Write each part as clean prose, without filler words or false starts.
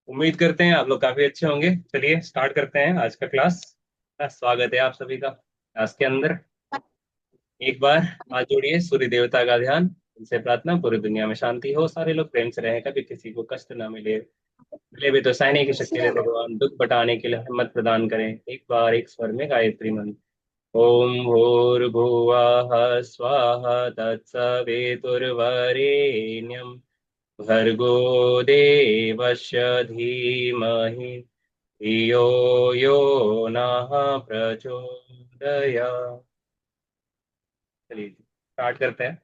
उम्मीद करते हैं आप लोग काफी अच्छे होंगे। चलिए स्टार्ट करते हैं आज का क्लास। स्वागत है आप सभी का क्लास के अंदर। एक बार हाथ जोड़िए, सूर्य देवता का ध्यान। उनसे प्रार्थना पूरी दुनिया में शांति हो, सारे लोग प्रेम से रहें, कभी किसी को कष्ट ना मिले। मिले भी तो सहने की शक्ति दे भगवान, दुख बटाने के लिए हिम्मत प्रदान करें। एक बार एक स्वर में गायत्री मंत्र। ओम भूर्भुवः स्वाहा तत्सवितुर्वरेण्यं भर्गो देवस्य धीमहि धियो यो नः प्रचोदयात्। चलिए स्टार्ट करते हैं,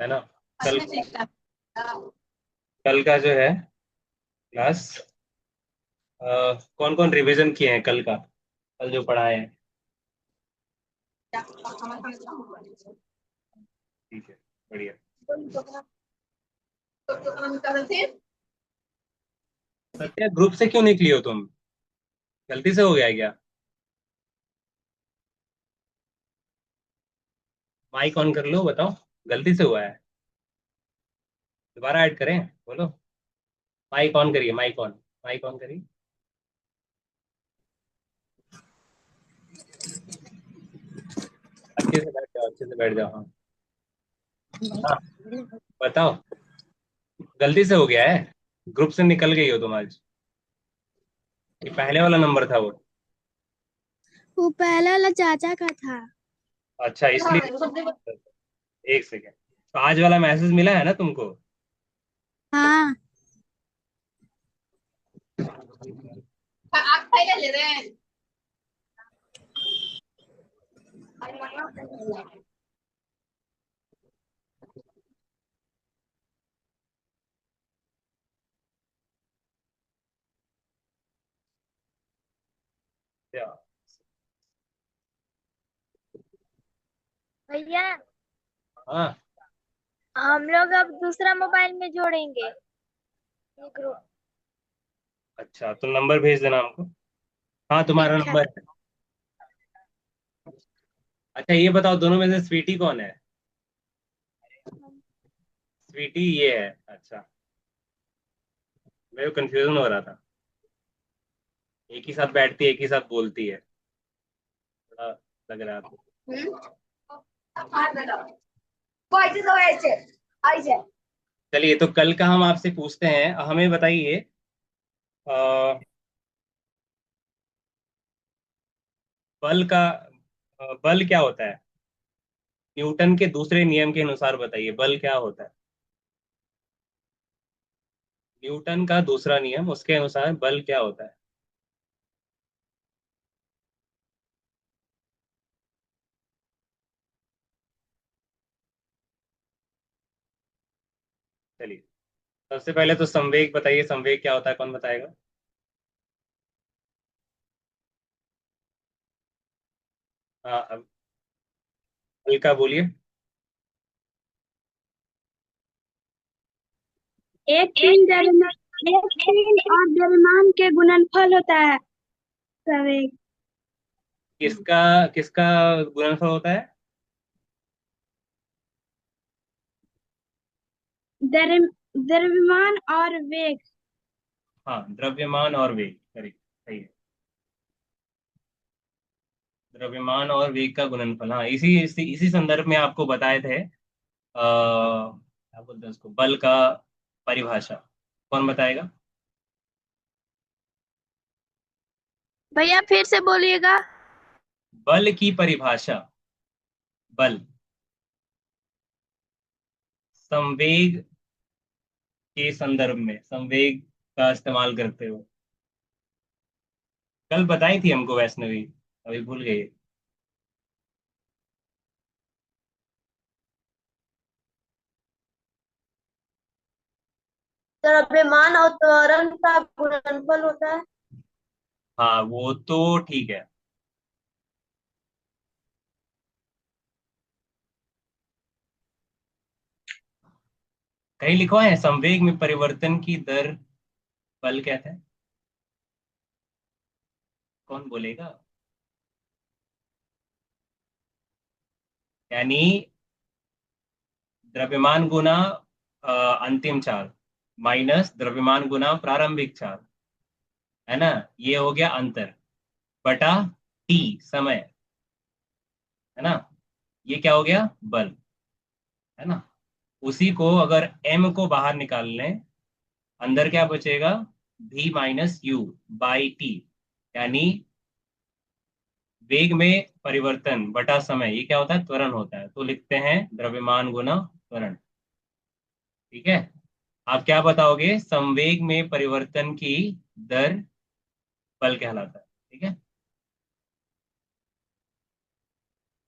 है ना। कल कल का जो है क्लास, कौन कौन रिवीजन किए हैं कल का, कल जो पढ़ाए हैं। ठीक है, बढ़िया। सत्या, ग्रुप से क्यों निकली हो तुम? गलती से हो गया है क्या? माइक ऑन कर लो, बताओ। गलती से हुआ है? दोबारा ऐड करें? बोलो। माइक ऑन करिए, माइक ऑन। माइक ऑन करिए। अच्छे से बैठ जाओ, अच्छे से बैठ जाओ, हाँ। हाँ, बताओ। गलती से हो गया है, ग्रुप से निकल गई हो तुम आज। ये पहले वाला नंबर था वो। वो पहला वाला चाचा का था। अच्छा, इसलिए। एक सेकेंड। तो आज वाला मैसेज मिला है ना तुमको? हाँ। क्या? भैया, हाँ। हम लोग अब दूसरा मोबाइल में जोड़ेंगे ये ग्रुप। अच्छा, तो नंबर भेज देना हमको। हाँ, तुम्हारा ठीक है। नंबर है। अच्छा, ये बताओ, दोनों में से स्वीटी कौन है? स्वीटी ये है, अच्छा। मेरे को कंफ्यूजन हो रहा था। एक ही साथ बैठती है, एक ही साथ बोलती है, थोड़ा लग रहा था। चलिए, तो कल का हम आपसे पूछते हैं, हमें बताइए। अ, बल का बल क्या होता है? न्यूटन के दूसरे नियम के अनुसार बताइए, बल क्या होता है? न्यूटन का दूसरा नियम, उसके अनुसार बल क्या होता है? चलिए, सबसे पहले तो संवेग बताइए, संवेग क्या होता है, कौन बताएगा? हाँ, अब बल का बोलिए। एक तीन द्रव्यमान एक तीन और द्रव्यमान के गुणनफल होता है प्रवेग। किसका किसका गुणनफल होता है? द्रव्यमान और वेग। हाँ, द्रव्यमान और वेग, करेक्ट, सही है। द्रव्यमान और वेग का गुणनफल, हाँ, इसी संदर्भ में आपको बताए थे। क्या बोलते हैं उसको, बल का परिभाषा। कौन बताएगा? भैया फिर से बोलिएगा। बल की परिभाषा। बल संवेग के संदर्भ में, संवेग का इस्तेमाल करते हो। कल बताई थी हमको वैष्णवी, अभी भूल गई। द्रव्यमान और त्वरण का गुणनफल होता है। हाँ, वो तो ठीक है। कहीं लिखवा है संवेग में परिवर्तन की दर बल कहते हैं? कौन बोलेगा? यानी द्रव्यमान गुना अंतिम चाल माइनस द्रव्यमान गुना प्रारंभिक चाल। है ना। ये हो गया अंतर, बटा टी समय, है ना। ये क्या हो गया, बल, है ना। उसी को अगर एम को बाहर निकाल लें, अंदर क्या बचेगा, भी माइनस यू बाई टी, यानी वेग में परिवर्तन बटा समय, ये क्या होता है, त्वरण होता है। तो लिखते हैं द्रव्यमान गुना त्वरण। ठीक है। आप क्या बताओगे, संवेग में परिवर्तन की दर बल कहलाता है। ठीक है।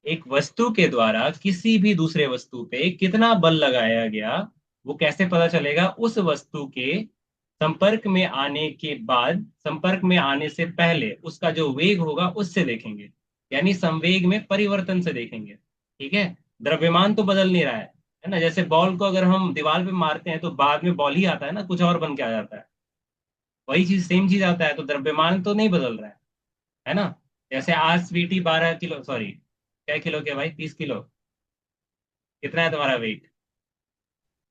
एक वस्तु के द्वारा किसी भी दूसरे वस्तु पे कितना बल लगाया गया, वो कैसे पता चलेगा, उस वस्तु के संपर्क में आने के बाद, संपर्क में आने से पहले उसका जो वेग होगा उससे देखेंगे, यानी संवेग में परिवर्तन से देखेंगे। ठीक है। द्रव्यमान तो बदल नहीं रहा है ना। जैसे बॉल को अगर हम दीवार पे मारते हैं तो बाद में बॉल ही आता है ना, कुछ और बन के आ जाता है। वही चीज, सेम चीज आता है, तो द्रव्यमान तो नहीं बदल रहा है ना। जैसे आज स्वीटी 12 किलो, सॉरी क्या किलो के भाई, 30 किलो, कितना है तुम्हारा वेट,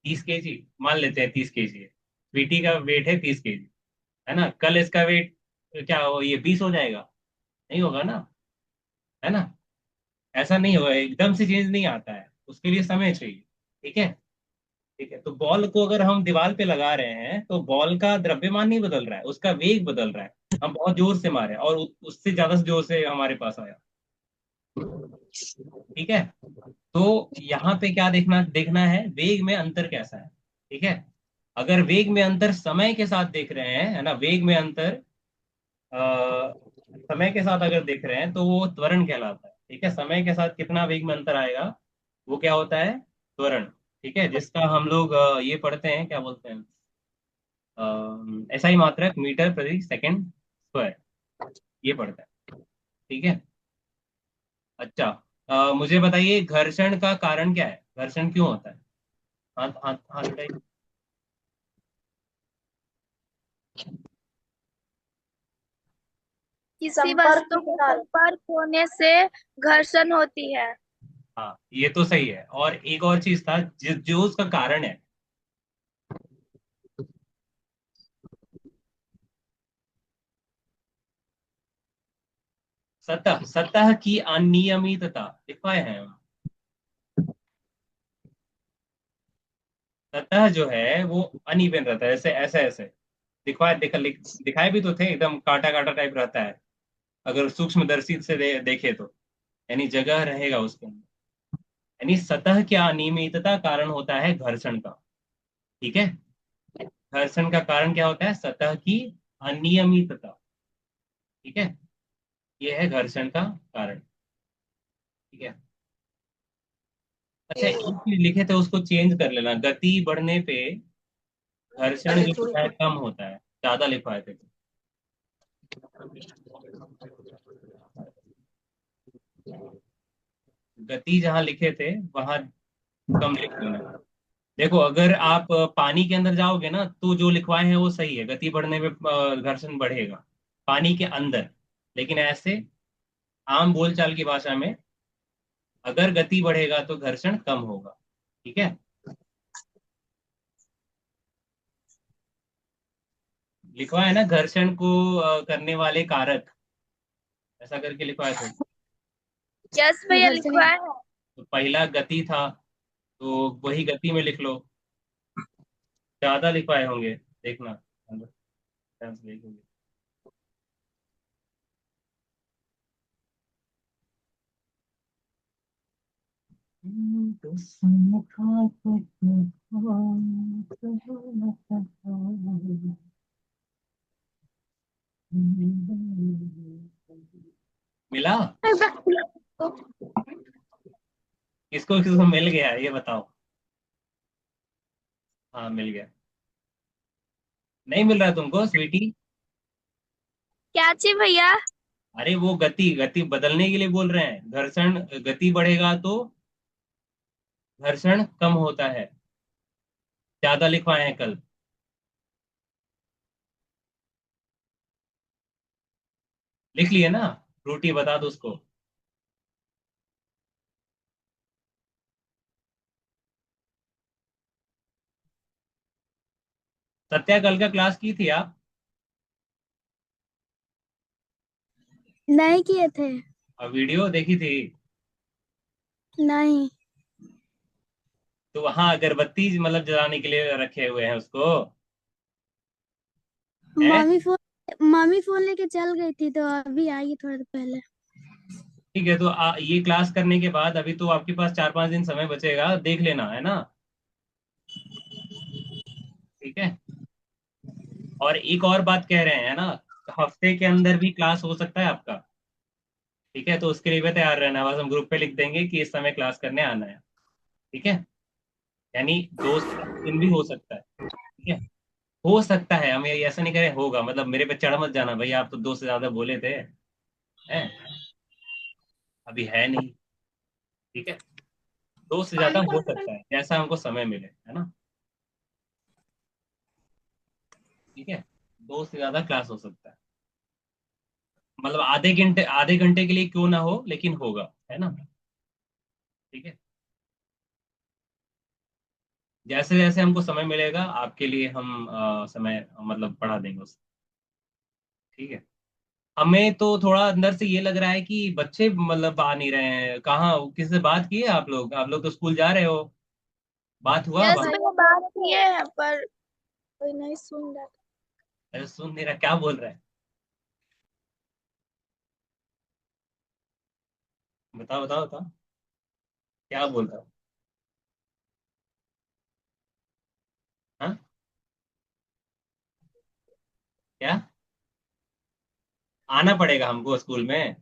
30 केजी, मान लेते हैं 30 केजी है, स्वीटी का वेट है 30 केजी, है ना। कल इसका वेट क्या हो, ये 20 हो जाएगा, नहीं होगा ना, है ना। ऐसा नहीं होगा, एकदम से चेंज नहीं आता है, उसके लिए समय चाहिए। ठीक है। ठीक है, तो बॉल को अगर हम दीवार पे लगा रहे हैं तो बॉल का द्रव्यमान नहीं बदल रहा है, उसका वेग बदल रहा है। हम बहुत जोर से मारे और उससे ज्यादा जोर से हमारे पास आया। ठीक है। तो यहाँ पे क्या देखना देखना है, वेग में अंतर कैसा है। ठीक है। अगर वेग में अंतर समय के साथ देख रहे हैं, है ना, वेग में अंतर समय के साथ अगर देख रहे हैं तो वो त्वरण कहलाता है। ठीक है। समय के साथ कितना वेग में अंतर आएगा, वो क्या होता है, त्वरण। ठीक है, जिसका हम लोग ये पढ़ते हैं, क्या बोलते हैं, ऐसा ही मात्रक मीटर प्रति सेकंड स्क्वायर, ये पढ़ते हैं। ठीक है। अच्छा, मुझे बताइए घर्षण का कारण क्या है, घर्षण क्यों होता है। हाथ हाथ हाथ उठाइए। किसी वस्तु के संपर्क होने से घर्षण होती है। हाँ, ये तो सही है, और एक और चीज था जो उसका कारण है, सतह, सतह की अनियमितता लिखवाए हैं हम। सतह जो है वो अनइवन रहता है, जैसे ऐसे ऐसे दिखवाए, दिखाए भी तो थे, एकदम काटा काटा टाइप रहता है, अगर सूक्ष्मदर्शी से देखे तो, यानी जगह रहेगा उसके अंदर। यानी सतह की अनियमितता कारण होता है घर्षण का। ठीक है। घर्षण का कारण क्या होता है, सतह की अनियमितता। ठीक है। ये है घर्षण का कारण। ठीक है। अच्छा, एक चीज लिखे थे उसको चेंज कर लेना, गति बढ़ने पे घर्षण जो होता है कम होता है, ज्यादा लिखवाए थे। गति जहां लिखे थे वहां कम लिख लेना। देखो, अगर आप पानी के अंदर जाओगे ना तो जो लिखवाए हैं वो सही है, गति बढ़ने पे घर्षण बढ़ेगा पानी के अंदर। लेकिन ऐसे आम बोलचाल की भाषा में, अगर गति बढ़ेगा तो घर्षण कम होगा। ठीक है। लिखवाए है ना, घर्षण को करने वाले कारक, ऐसा करके लिखवाए थे। यस भैया लिखवा है। तो पहला गति था, तो वही गति में लिख लो, ज्यादा लिखवाए होंगे, देखना अंदर, ध्यान से देखेंगे। मिला, किसको किसको मिल गया ये बताओ। हाँ, मिल गया। नहीं मिल रहा तुमको स्वीटी। क्या चाहिए भैया। अरे वो गति, गति बदलने के लिए बोल रहे हैं, घर्षण, गति बढ़ेगा तो घर्षण कम होता है, ज्यादा लिखवाए हैं कल। लिख लिए ना, रोटी बता दो उसको। सत्या कल का क्लास की थी आप। नहीं किए थे। और वीडियो देखी थी? नहीं। तो वहां अगरबत्ती मतलब जलाने के लिए रखे हुए हैं उसको। है? मम्मी फोन लेके चल गई थी तो अभी आई थोड़ी देर पहले। ठीक है, तो ये क्लास करने के बाद अभी तो आपके पास 4-5 दिन समय बचेगा, देख लेना है ना। ठीक है। और एक और बात कह रहे हैं ना, हफ्ते के अंदर भी क्लास हो सकता है आपका। ठीक है, तो उसके लिए भी तैयार रहना, बस हम ग्रुप पे लिख देंगे कि इस समय क्लास करने आना है। ठीक है। यानी 2 से 3 दिन भी हो सकता है। ठीक है। हो सकता है, हम ये ऐसा नहीं करें होगा, मतलब मेरे पे चढ़ मत जाना भैया, आप तो 2 से ज्यादा बोले थे। हैं? अभी है नहीं। ठीक है। 2 से ज्यादा हो सकता है, जैसा हमको समय मिले, है ना। ठीक है। 2 से ज्यादा क्लास हो सकता है, मतलब आधे घंटे के लिए क्यों ना हो, लेकिन होगा, है ना। ठीक है। जैसे जैसे हमको समय मिलेगा आपके लिए हम समय मतलब बढ़ा देंगे उससे। ठीक है। हमें तो थोड़ा अंदर से ये लग रहा है कि बच्चे मतलब आ नहीं रहे हैं, कहाँ किसी से बात की है आप लोग तो स्कूल जा रहे हो, बात हुआ यस बात? मैंने बात किए हैं पर कोई नहीं सुन रहा। अरे सुन नहीं रहा, क्या बोल रहा है? बताओ बताओ बताओ, क्या बोल रहा है? हाँ? क्या? आना पड़ेगा हमको स्कूल में?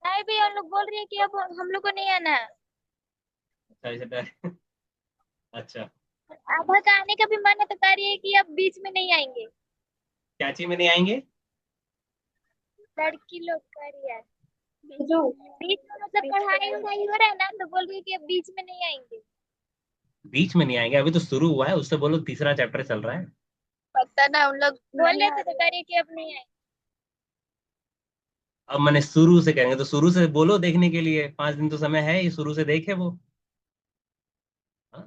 नहीं भी हम लोग बोल रही है कि अब हम लोग को नहीं आना है। अच्छा अच्छा अच्छा। आभा का आने का भी मन है तो कह रही है कि अब बीच में नहीं आएंगे। क्या चीज में नहीं आएंगे? लड़की लोग कह रही है बीच में मतलब पढ़ाई वढ़ाई हो रहा है ना तो बोल रही है कि अब बीच में नहीं आएंगे। बीच में नहीं आएंगे, अभी तो शुरू हुआ है, उससे बोलो तीसरा चैप्टर चल रहा है। पता ना हम लोग बोल रहे थे तो कह रही है कि अब नहीं आएंगे। अब मैंने शुरू से कहेंगे तो शुरू से बोलो देखने के लिए, 5 दिन तो समय है, ये शुरू से देखे वो। हाँ?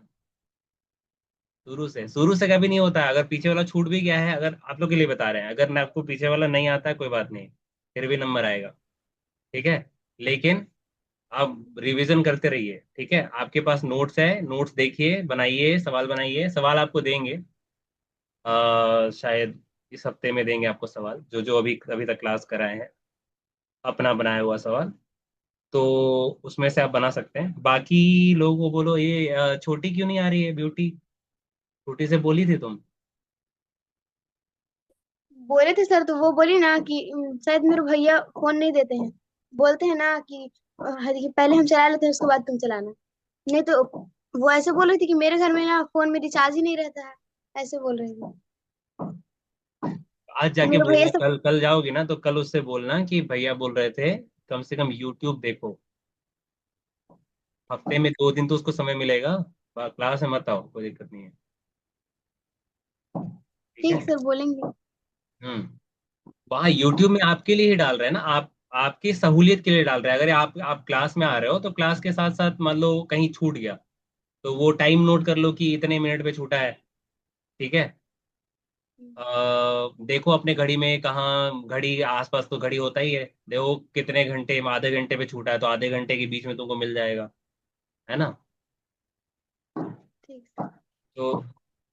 शुरू से कभी नहीं होता है, अगर पीछे वाला छूट भी गया है, अगर आप लोग के लिए बता रहे हैं, अगर ना आपको पीछे वाला नहीं आता है कोई बात नहीं, फिर भी नंबर आएगा। ठीक है। लेकिन आप रिवीजन करते रहिए, ठीक है। आपके पास नोट्स है, नोट्स देखिए, बनाइए, सवाल बनाइए, सवाल आपको देंगे। शायद इस हफ्ते में देंगे आपको सवाल, जो जो अभी अभी तक क्लास कराए हैं, अपना बनाया हुआ सवाल। तो उसमें से आप बना सकते हैं, बाकी लोगों को बोलो ये छोटी क्यों नहीं आ रही है, ब्यूटी? छोटी से बोली थी तुम? बोले थे सर तो वो बोली ना कि शायद मेरे भैया फोन नहीं देते हैं। बोलते हैं ना कि कि पहले हम चला लेते हैं उसके बाद तुम चलाना। नहीं तो वो ऐसे बोल रही थी कि मेरे घर में ना फोन में रिचार्ज ही नहीं रहता है। ऐसे बोल रही थी। आज तो जाके मेरे भैया बोलना, सब कल कल जाओगी ना तो कल उससे बोलना कि भैया बोल रहे थे कम से कम यूट्यूब देखो। हफ्ते में 2 दिन तो उसको समय मिलेगा, क्लास में मत आओ, कोई दिक्कत नहीं है। ठीक ठीक है। सर बोलेंगे। हम्म। वहाँ यूट्यूब में आपके लिए ही डाल रहे हैं ना, आप आपकी सहूलियत के लिए डाल रहे हैं, अगर आप क्लास में आ रहे हो तो क्लास के साथ साथ मान लो कहीं छूट गया तो वो टाइम नोट कर लो कि इतने मिनट पे छूटा है। ठीक है। देखो अपने घड़ी में, कहाँ घड़ी आसपास तो घड़ी होता ही है, देखो कितने घंटे में, आधे घंटे पे छूटा है तो आधे घंटे के बीच में तुमको मिल जाएगा, है ना। ठीक सर। तो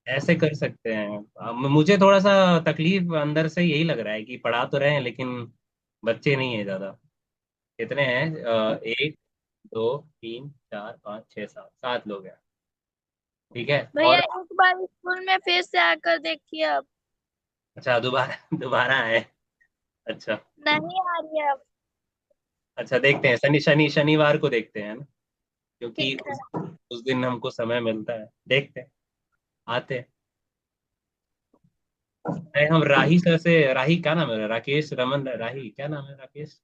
ऐसे कर सकते हैं। मुझे थोड़ा सा तकलीफ अंदर से यही लग रहा है कि पढ़ा तो रहे हैं लेकिन बच्चे नहीं है ज्यादा। कितने हैं? 1 2 3 4 5 6 7 7 लोग हैं। ठीक है। भैया और एक बार स्कूल में फिर से आकर देखिए अब। अच्छा, दोबारा दोबारा है? अच्छा। नहीं आ रही है अब। अच्छा, देखते हैं, शनिवार को देखते हैं ना, क्योंकि ठीक है। उस दिन हमको समय मिलता है, देखते हैं, आते हैं। अरे हम राही सर से, राही क्या नाम है, राकेश रमन राही, क्या नाम है, राकेश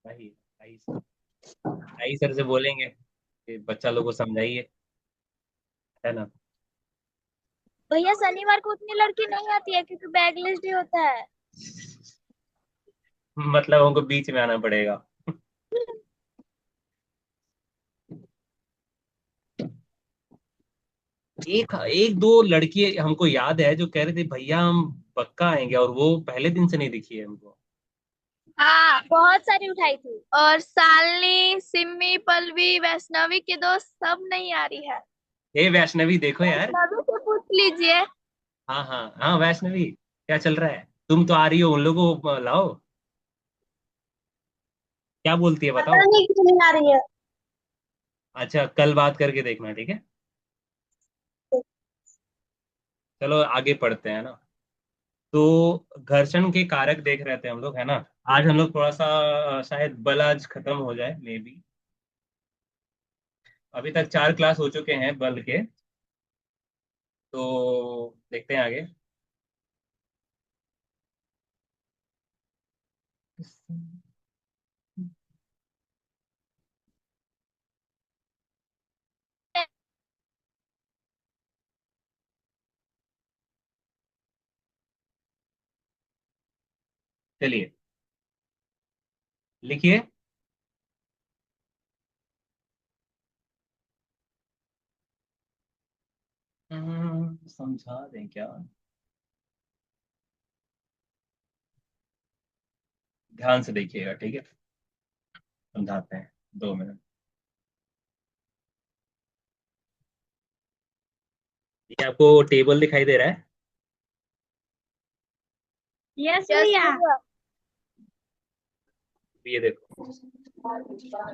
राही, राही सर, राही सर से बोलेंगे कि बच्चा लोग को समझाइए, है ना। भैया शनिवार को उतनी लड़की नहीं आती है क्योंकि बैकलिस्ट डे होता है। मतलब हमको बीच में आना पड़ेगा। एक एक दो लड़की हमको याद है जो कह रहे थे भैया हम पक्का आएंगे, और वो पहले दिन से नहीं दिखी है हमको। हाँ, बहुत सारी उठाई थी। और शालिनी, सिमी, पल्लवी, वैष्णवी की दोस्त सब नहीं आ रही है। ए वैष्णवी देखो यार। वैष्णवी से पूछ लीजिए। हाँ हाँ हाँ वैष्णवी, क्या चल रहा है? तुम तो आ रही हो, उन लोगों को लाओ। क्या बोलती है पता बताओ। नहीं क्यों नहीं आ रही है। अच्छा कल बात करके देखना, ठीक है। चलो आगे पढ़ते हैं ना। तो घर्षण के कारक देख रहे थे हम लोग, है ना। आज हम लोग थोड़ा सा शायद बल आज खत्म हो जाए मे बी। अभी तक 4 क्लास हो चुके हैं बल के। तो देखते हैं आगे। चलिए लिखिए। समझा दें क्या? ध्यान से देखिएगा, ठीक है। समझाते हैं, 2 मिनट। ये आपको टेबल दिखाई दे रहा है। यस भैया। ये देखो,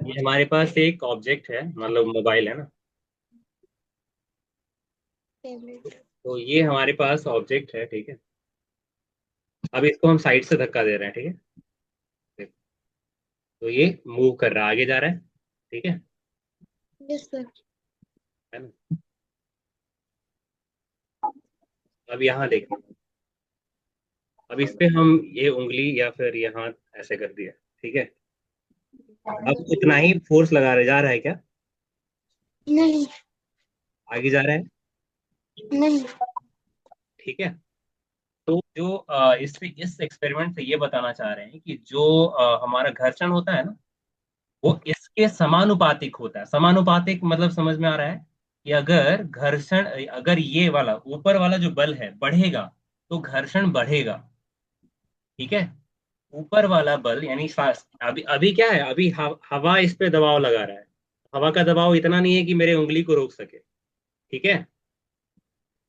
ये हमारे पास एक ऑब्जेक्ट है, मतलब मोबाइल है ना। तो ये हमारे पास ऑब्जेक्ट है, ठीक है। अब इसको हम साइड से धक्का दे रहे हैं, ठीक है। देखो, तो ये मूव कर रहा है, आगे जा रहा है, ठीक है। Yes sir. है ना। अब यहाँ देखना। अब इस पे हम ये उंगली या फिर ये हाथ ऐसे कर दिया, ठीक है। अब उतना ही फोर्स लगा रहे जा रहा है क्या? नहीं। आगे जा रहा है, नहीं। ठीक है। तो जो इस एक्सपेरिमेंट से ये बताना चाह रहे हैं कि जो हमारा घर्षण होता है ना, वो इसके समानुपातिक होता है। समानुपातिक मतलब समझ में आ रहा है कि अगर घर्षण, अगर ये वाला ऊपर वाला जो बल है बढ़ेगा तो घर्षण बढ़ेगा, ठीक है। ऊपर वाला बल यानी अभी अभी क्या है, अभी हवा इस पे दबाव लगा रहा है। हवा का दबाव इतना नहीं है कि मेरे उंगली को रोक सके, ठीक है।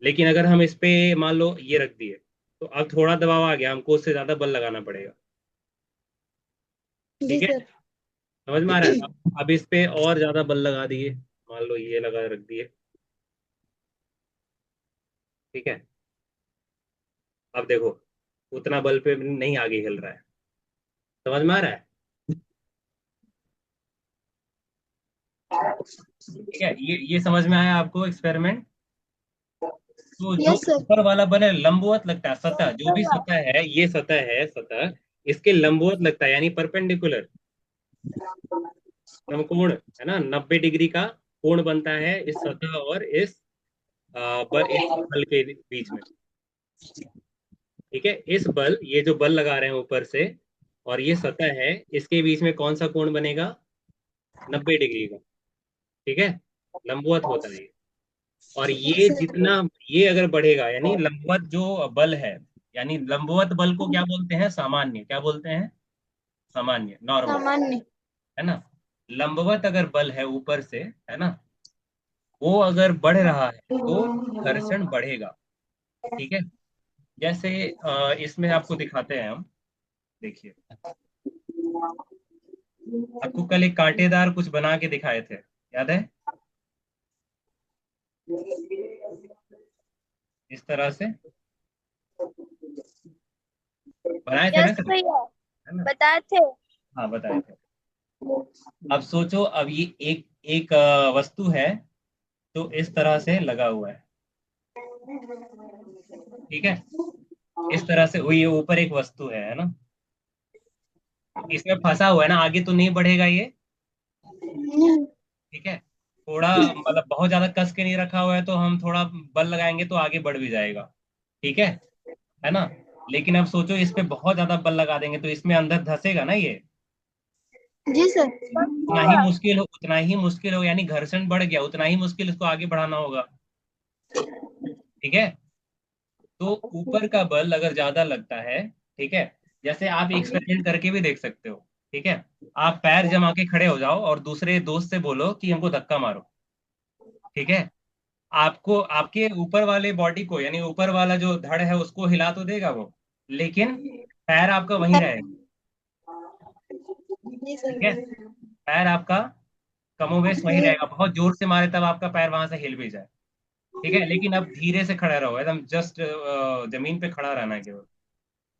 लेकिन अगर हम इस पे मान लो ये रख दिए, तो अब थोड़ा दबाव आ गया, हमको उससे ज्यादा बल लगाना पड़ेगा, जी ठीक है। सर। समझ में आ रहा है? अब इस पे और ज्यादा बल लगा दिए, मान लो ये लगा रख दिए, ठीक है। अब देखो, उतना बल पे नहीं आगे हिल रहा है। समझ में आ रहा है? ठीक है, ये समझ में आया आपको एक्सपेरिमेंट? तो जो यस सर। ऊपर वाला बल है लंबवत लगता है, सतह जो भी सतह है, ये सतह है, सतह इसके लंबवत लगता है, यानी परपेंडिकुलर, समकोण, है ना। 90 डिग्री का कोण बनता है इस सतह और इस बल के बीच में, ठीक है। इस बल, ये जो बल लगा रहे हैं ऊपर से और ये सतह है, इसके बीच में कौन सा कोण बनेगा? 90 डिग्री का, ठीक है। लंबवत होता है ये। और यस ये सर। जितना, ये अगर बढ़ेगा यानी लंबवत जो बल है, यानी लंबवत बल को क्या बोलते हैं? सामान्य। क्या बोलते हैं? सामान्य, नॉर्मल, सामान्य। है ना। लंबवत अगर बल है ऊपर से, है ना, वो अगर बढ़ रहा है तो घर्षण बढ़ेगा, ठीक है। जैसे इसमें आपको दिखाते हैं हम, देखिए। आपको कल एक कांटेदार कुछ बना के दिखाए थे, याद है? इस तरह से बनाए थे ना यस कल, भैया, है ना। बताए थे। हाँ बताए थे। अब सोचो, अब ये एक एक वस्तु है तो इस तरह से लगा हुआ है, ठीक है। इस तरह से वो, ये ऊपर एक वस्तु है ना। तो इसमें फंसा हुआ है ना, आगे तो नहीं बढ़ेगा ये, नहीं। ठीक है। थोड़ा मतलब बहुत ज्यादा कस के नहीं रखा हुआ है, तो हम थोड़ा बल लगाएंगे तो आगे बढ़ भी जाएगा, ठीक है ना। लेकिन अब सोचो इस पे बहुत ज्यादा बल लगा देंगे तो इसमें अंदर धंसेगा ना ये। जी सर। उतना ही मुश्किल हो, यानी घर्षण बढ़ गया, उतना ही मुश्किल इसको आगे बढ़ाना होगा, ठीक है। तो ऊपर का बल अगर ज्यादा लगता है, ठीक है, जैसे आप एक्सपेरिमेंट करके भी देख सकते हो। ठीक है, आप पैर जमा के खड़े हो जाओ और दूसरे दोस्त से बोलो कि हमको धक्का मारो। ठीक है, आपको आपके ऊपर वाले बॉडी को, यानी ऊपर वाला जो धड़ है उसको हिला तो देगा वो, लेकिन पैर आपका वहीं रहेगा। जी ठीक है, सर। पैर आपका कमोबेश वहीं जी। रहेगा, बहुत जोर से मारे तब आपका पैर वहां से हिल भी जाए। ठीक है, लेकिन अब धीरे से खड़ा रहो, एकदम जस्ट जमीन पे खड़ा रहना है केवल।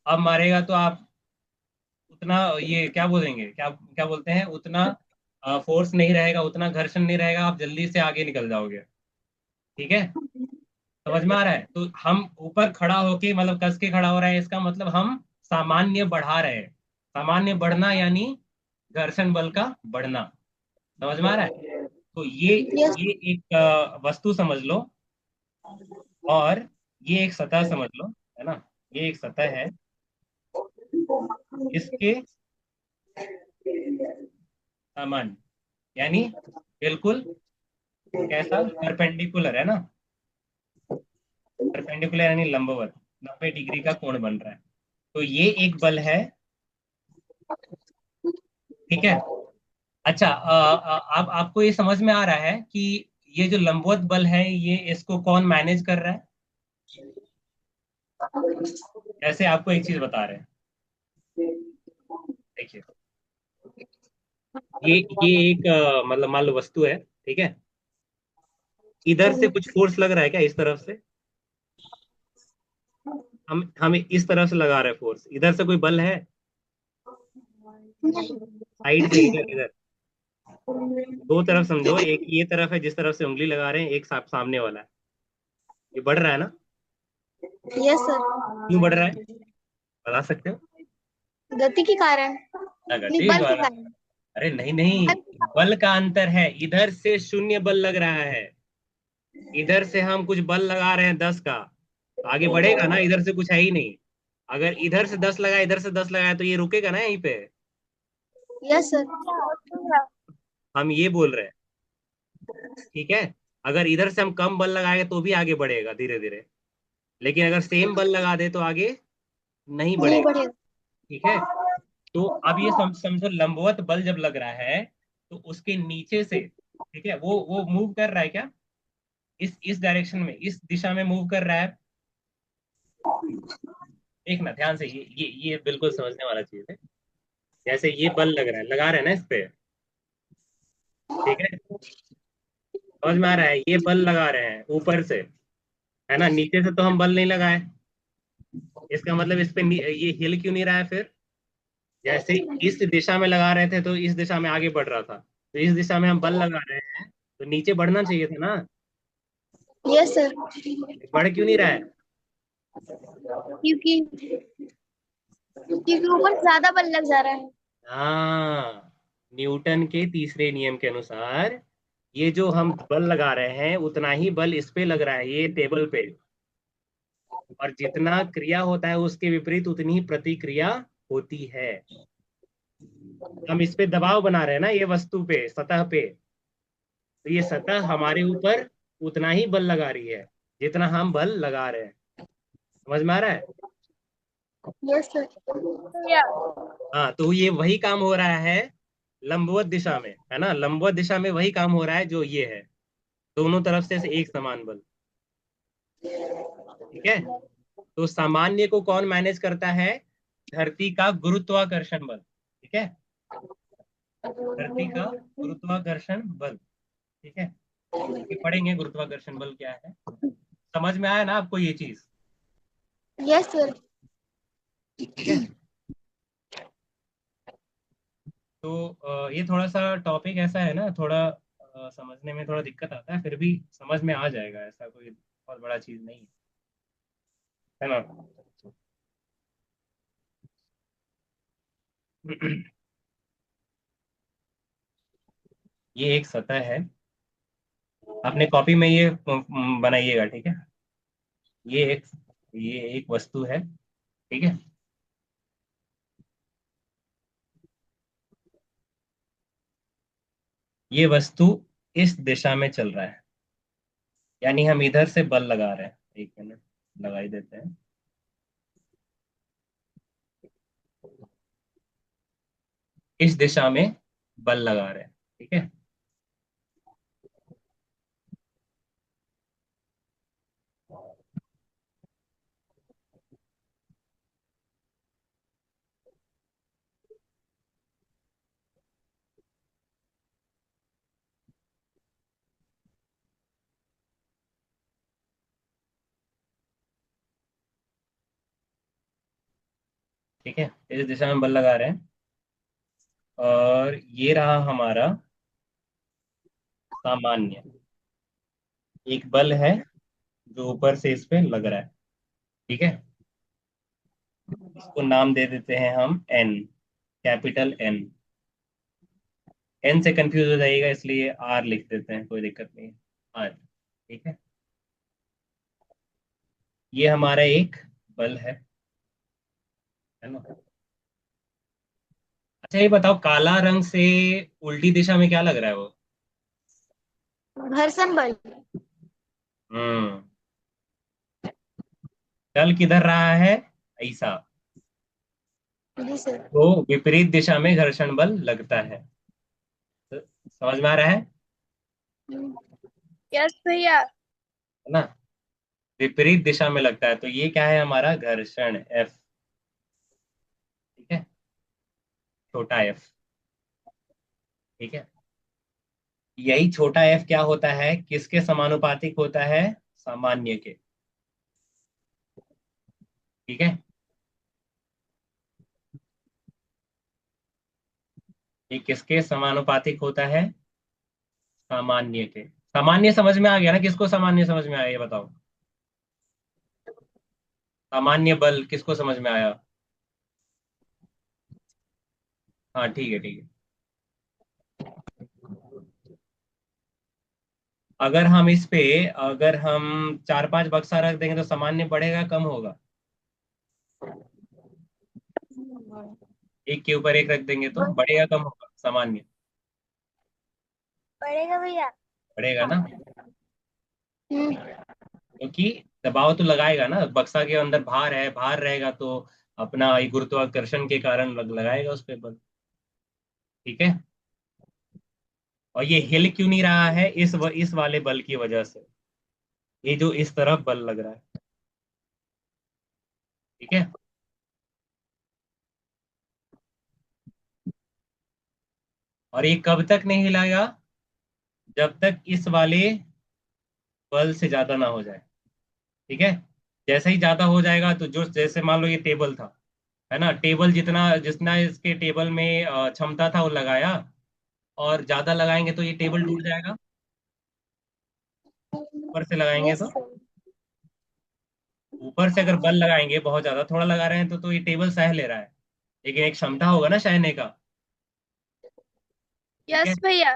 अब मारेगा तो आप उतना, ये क्या बोलेंगे, क्या क्या बोलते हैं, उतना फोर्स नहीं रहेगा, उतना घर्षण नहीं रहेगा, आप जल्दी से आगे निकल जाओगे। ठीक है, समझ में आ रहा है? तो हम ऊपर खड़ा होके, मतलब कस के खड़ा हो रहा है, इसका मतलब हम सामान्य बढ़ा रहे हैं। सामान्य बढ़ना यानी घर्षण बल का बढ़ना। समझ में आ रहा है? तो ये यस। ये एक वस्तु समझ लो, और ये एक सतह समझ लो, है ना? ये एक सतह है, इसके सामान्य यानी बिल्कुल कैसा, परपेंडिकुलर, है ना? परपेंडिकुलर यानी लंबवत, 90 डिग्री का कोण बन रहा है। तो ये एक बल है। ठीक है, अच्छा, अब आपको ये समझ में आ रहा है कि ये जो लंबवत बल है, ये इसको कौन मैनेज कर रहा है? जैसे आपको एक चीज बता रहे हैं, देखिए, ये एक मतलब मान लो वस्तु है। ठीक है, इधर से कुछ फोर्स लग रहा है क्या, इस तरफ से? हम इस तरफ से लगा रहे हैं फोर्स, इधर से कोई बल है? साइड से, इधर इधर, दो तरफ समझो, एक ये तरफ है जिस तरफ से उंगली लगा रहे हैं, एक सामने वाला है। ये बढ़ रहा है ना? Yes sir. क्यों बढ़ रहा है, बता सकते हो? गति के कारण। नहीं, नेगेटिव बल के वाला? कारण। अरे नहीं नहीं, बल के कारण। बल का अंतर है, इधर से शून्य बल लग रहा है, इधर से हम कुछ बल लगा रहे हैं 10 का, तो आगे बढ़ेगा ना, इधर से कुछ है ही नहीं। अगर इधर से 10 लगाए, इधर से 10 लगाए, तो ये रुकेगा ना यहीं पे। Yes sir. हम ये बोल रहे हैं। ठीक है, अगर इधर से हम कम बल लगाएंगे तो भी आगे बढ़ेगा धीरे धीरे, लेकिन अगर सेम बल लगा दे तो आगे नहीं नहीं बढ़ेगा। बढ़ेगा। ठीक है, तो अब ये समझो, लंबवत बल जब लग रहा है तो उसके नीचे से, ठीक है, वो मूव कर रहा है क्या, इस डायरेक्शन में, इस दिशा में मूव कर रहा है। देखना ध्यान से, ये बिल्कुल समझने वाला चीज है। जैसे ये बल लग रहा है, लगा रहे हैं ना इस पे। ठीक है, समझ में आ रहा है? ये बल लगा रहे हैं ऊपर से, है ना? नीचे से तो हम बल नहीं लगाए, इसका मतलब इस पे ये हिल क्यों नहीं रहा है फिर? जैसे इस दिशा में लगा रहे थे तो इस दिशा में आगे बढ़ रहा था, तो इस दिशा में हम बल लगा रहे हैं, तो नीचे बढ़ना चाहिए था ना। Yes sir. बढ़ क्यों नहीं रहा है? क्योंकि क्योंकि ऊपर ज्यादा बल लग जा रहा है। हाँ, न्यूटन के तीसरे नियम के अनुसार ये जो हम बल लगा रहे हैं उतना ही बल इस पे लग रहा है, ये टेबल पे। और जितना क्रिया होता है उसके विपरीत उतनी ही प्रतिक्रिया होती है। हम इस पे दबाव बना रहे हैं ना, ये वस्तु पे, सतह पे, तो ये सतह हमारे ऊपर उतना ही बल लगा रही है जितना हम बल लगा रहे हैं। समझ में आ रहा है? Yes sir. या हाँ, तो ये वही काम हो रहा है लंबवत दिशा में, है ना? लंबवत दिशा में वही काम हो रहा है जो ये है, दोनों तरफ से एक समान बल। ठीक है, तो सामान्य को कौन मैनेज करता है? धरती का गुरुत्वाकर्षण बल। ठीक है, धरती का गुरुत्वाकर्षण बल। ठीक है, ये पढ़ेंगे गुरुत्वाकर्षण बल क्या है। समझ में आया ना आपको ये चीज? Yes sir. ठीक है, तो ये थोड़ा सा टॉपिक ऐसा है ना, थोड़ा समझने में थोड़ा दिक्कत आता है, फिर भी समझ में आ जाएगा, ऐसा कोई बहुत बड़ा चीज नहीं है ना? ये एक सतह है, अपने कॉपी में ये बनाइएगा। ठीक है, ये एक ये एक वस्तु है। ठीक है, ये वस्तु इस दिशा में चल रहा है, यानी हम इधर से बल लगा रहे हैं। एक मिनट, लगा ही देते हैं। इस दिशा में बल लगा रहे हैं। ठीक है। ठीक है, इस दिशा में बल लगा रहे हैं, और ये रहा हमारा सामान्य। एक बल है जो ऊपर से इस पे लग रहा है। ठीक है। इसको नाम दे देते हैं हम एन, कैपिटल एन। एन से कंफ्यूज हो जाइएगा इसलिए आर लिख देते हैं, कोई दिक्कत नहीं है। आर। ठीक है। ये हमारा एक बल है ना। अच्छा ये बताओ, काला रंग से उल्टी दिशा में क्या लग रहा है वो? घर्षण बल। हम्म। चल किधर रहा है? ऐसा। जी सर। तो विपरीत दिशा में घर्षण बल लगता है। तो समझ में आ रहा है यस भैया। ना? विपरीत दिशा में लगता है, तो ये क्या है हमारा? घर्षण एफ। ठीक है, छोटा एफ। ठीक है। यही छोटा एफ क्या होता है, किसके समानुपातिक होता है? सामान्य के। ठीक है। ये किसके समानुपातिक होता है? सामान्य के। सामान्य समझ में आ गया ना? किसको सामान्य समझ में आया ये बताओ? सामान्य बल किसको समझ में आया? हाँ ठीक है, ठीक है। अगर हम इस पे, अगर हम 4-5 बक्सा रख देंगे तो सामान्य बढ़ेगा कम होगा? एक के ऊपर एक रख देंगे तो बढ़ेगा कम होगा सामान्य? पढ़ेगा भैया। बढ़ेगा ना? हम्म। क्योंकि दबाव तो लगाएगा ना, बक्सा के अंदर भार है, भार रहेगा तो अपना ये गुरुत्वाकर्षण के कारण लगाएगा उस पे बल। ठीक है। और ये हिल क्यों नहीं रहा है? इस वाले बल की वजह से। ये जो इस तरफ बल लग रहा है। ठीक है। और ये कब तक नहीं हिलाएगा? जब तक इस वाले बल से ज्यादा ना हो जाए। ठीक है। जैसे ही ज्यादा हो जाएगा तो जो, जैसे मान लो ये टेबल था, है ना, टेबल जितना जितना इसके टेबल में क्षमता था वो लगाया, और ज्यादा लगाएंगे तो ये टेबल टूट जाएगा। ऊपर से लगाएंगे यस तो, सर। ऊपर से अगर बल लगाएंगे बहुत ज्यादा, थोड़ा लगा रहे हैं तो ये टेबल सह ले रहा है, लेकिन एक क्षमता होगा ना सहने का। ठीक है यस भैया।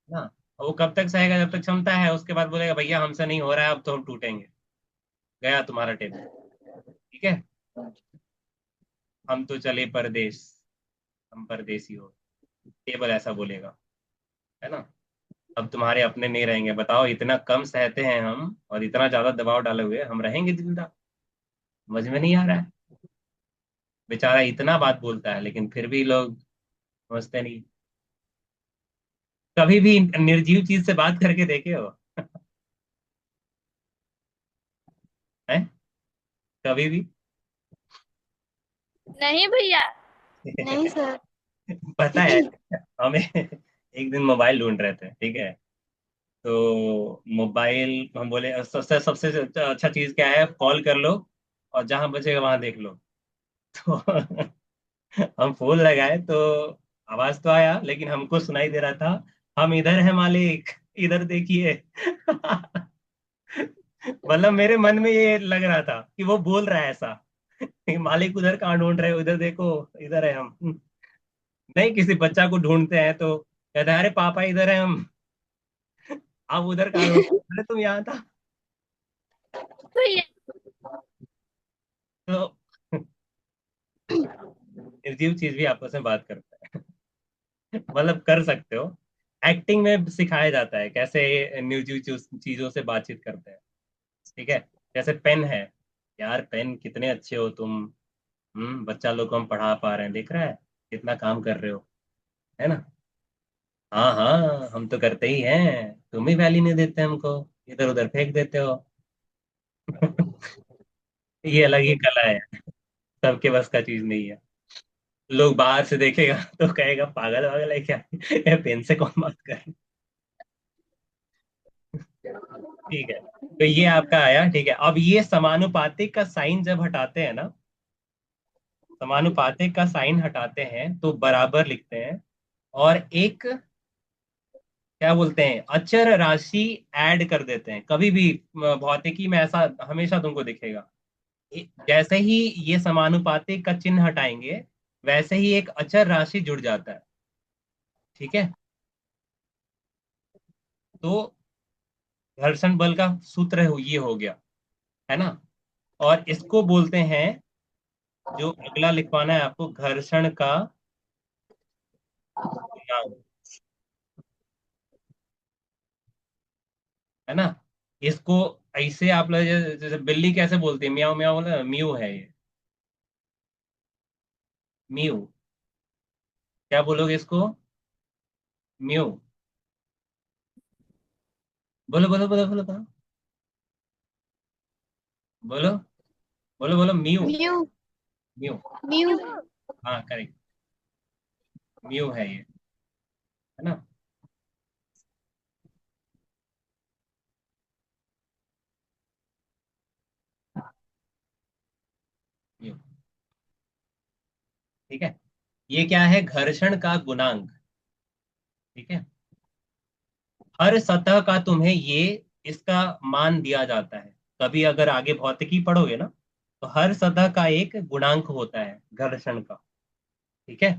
ना? और वो कब तक सहेगा? जब तक क्षमता है, उसके बाद बोलेगा भैया हमसे नहीं हो रहा है, अब तो हम टूटेंगे। गया तुम्हारा टेबल। ठीक है। हम तो चले परदेश, हम परदेसी हो, टेबल ऐसा बोलेगा, है ना? अब तुम्हारे अपने नहीं रहेंगे, बताओ, इतना कम सहते हैं हम और इतना ज्यादा दबाव डाले हुए हम रहेंगे जिंदा? समझ में नहीं आ रहा है? बेचारा इतना बात बोलता है लेकिन फिर भी लोग समझते नहीं। कभी भी निर्जीव चीज से बात करके देखे हो? हैं? कभी भी? नहीं भैया। नहीं सर। पता है, हमें एक दिन मोबाइल ढूंढ रहे थे, ठीक है? तो मोबाइल हम बोले सबसे सबसे अच्छा चीज क्या है, कॉल कर लो और जहां बचेगा वहां देख लो। तो हम फोन लगाए तो आवाज तो आया लेकिन हमको सुनाई दे रहा था, हम इधर है मालिक, इधर देखिए। मतलब मेरे मन में ये लग रहा था कि वो बोल रहा है ऐसा कि मालिक उधर कहाँ ढूंढ रहे हो, इधर देखो, इधर है हम। नहीं, किसी बच्चा को ढूंढते हैं तो कहता है अरे पापा इधर है हम। आप उधर कहाँ ढूंढ रहे हो? अरे तुम यहाँ था। भैया। तो निर्जीव चीज भी आपस में बात करता है। मतलब कर सकते हो, एक्टिंग में सिखाया जाता है कैसे निर्जीव चीजों से बातचीत करते हैं। ठीक है। जैसे पेन है, यार पेन कितने अच्छे हो तुम, बच्चा लोग को हम पढ़ा पा रहे हैं, देख रहा है कितना काम कर रहे हो। है ना। हाँ हाँ, हम तो करते ही हैं, तुम ही वैल्यू नहीं देते हमको, इधर उधर फेंक देते हो। ये अलग ही कला है, सबके बस का चीज नहीं है। लोग बाहर से देखेगा तो कहेगा पागल वागल है क्या, ये पेन से कौन बात कर। ठीक है, तो ये आपका आया। ठीक है, अब ये समानुपातिक का साइन जब हटाते हैं ना, समानुपातिक का साइन हटाते हैं तो बराबर लिखते हैं, और एक क्या बोलते हैं, अचर राशि ऐड कर देते हैं कभी भी। भौतिकी में ऐसा हमेशा तुमको दिखेगा। जैसे ही ये समानुपातिक का चिन्ह हटाएंगे, वैसे ही एक अचर राशि जुड़ जाता है। ठीक है, तो घर्षण बल का सूत्र ये हो गया, है ना। और इसको बोलते हैं, जो अगला लिखवाना है आपको, घर्षण का गुणांक, है ना। इसको ऐसे आप लोग जैसे बिल्ली कैसे बोलती है, म्याऊ म्याऊ बोले, म्यू है ये, म्यू। क्या बोलोगे इसको, म्यू। बोलो बोलो बोलो बोलो बोलो बोलो बोलो बोलो, म्यू। म्यू। Mu, mu. हाँ करेक्ट, म्यू है ये, है ना। म्यू, ठीक है। ये क्या है, घर्षण का गुणांक। ठीक है, हर सतह का तुम्हें ये इसका मान दिया जाता है। कभी अगर आगे भौतिकी पढ़ोगे ना, तो हर सतह का एक गुणांक होता है घर्षण का। ठीक है,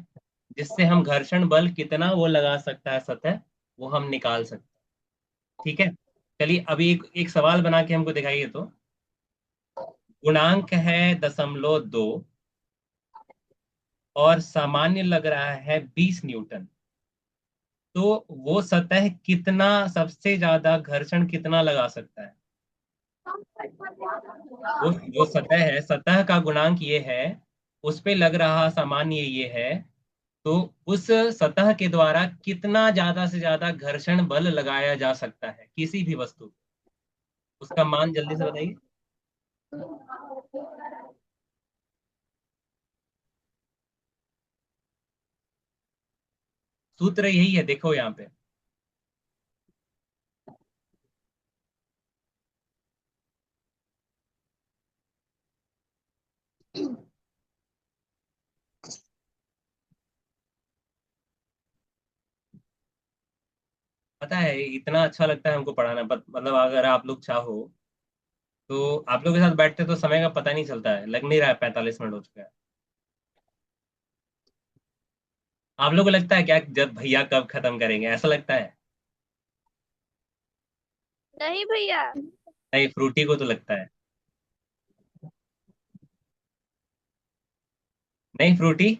जिससे हम घर्षण बल कितना वो लगा सकता है सतह, वो हम निकाल सकते हैं। ठीक है, चलिए अभी एक एक सवाल बना के हमको दिखाइए तो। गुणांक है 0.2, और सामान्य लग रहा है 20 न्यूटन। तो वो सतह कितना, सबसे ज्यादा घर्षण कितना लगा सकता है। वो जो सतह है, सतह का गुणांक ये है, उस पे लग रहा सामान्य ये है, तो उस सतह के द्वारा कितना ज्यादा से ज्यादा घर्षण बल लगाया जा सकता है किसी भी वस्तु पे। उसका मान जल्दी से बताइए। सूत्र यही है, देखो यहाँ पे। पता है, इतना अच्छा लगता है हमको पढ़ाना, मतलब अगर आप लोग चाहो तो आप लोग के साथ बैठते तो समय का पता नहीं चलता है, लग नहीं रहा है 45 मिनट हो चुका है। आप लोग को लगता है क्या जब भैया कब खत्म करेंगे, ऐसा लगता है। नहीं भैया। नहीं, फ्रूटी को तो लगता है। नहीं फ्रूटी,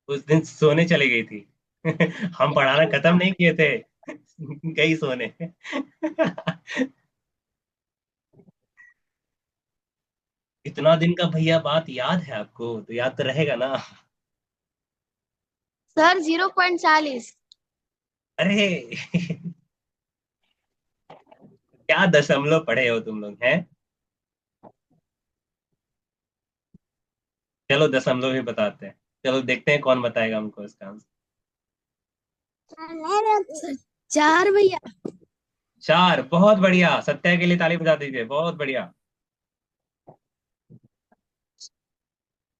उस दिन सोने चली गई थी। हम पढ़ाना खत्म नहीं किए थे, गई सोने। इतना दिन का भैया बात याद है आपको, तो याद तो रहेगा ना। सर 0.40। अरे क्या दशमलव पढ़े हो तुम लोग हैं। चलो दशमलव ही बताते हैं, चलो देखते हैं कौन बताएगा हमको इसका आंसर। 4 भैया। 4, बहुत बढ़िया, सत्या के लिए ताली बजा दीजिए, बहुत बढ़िया।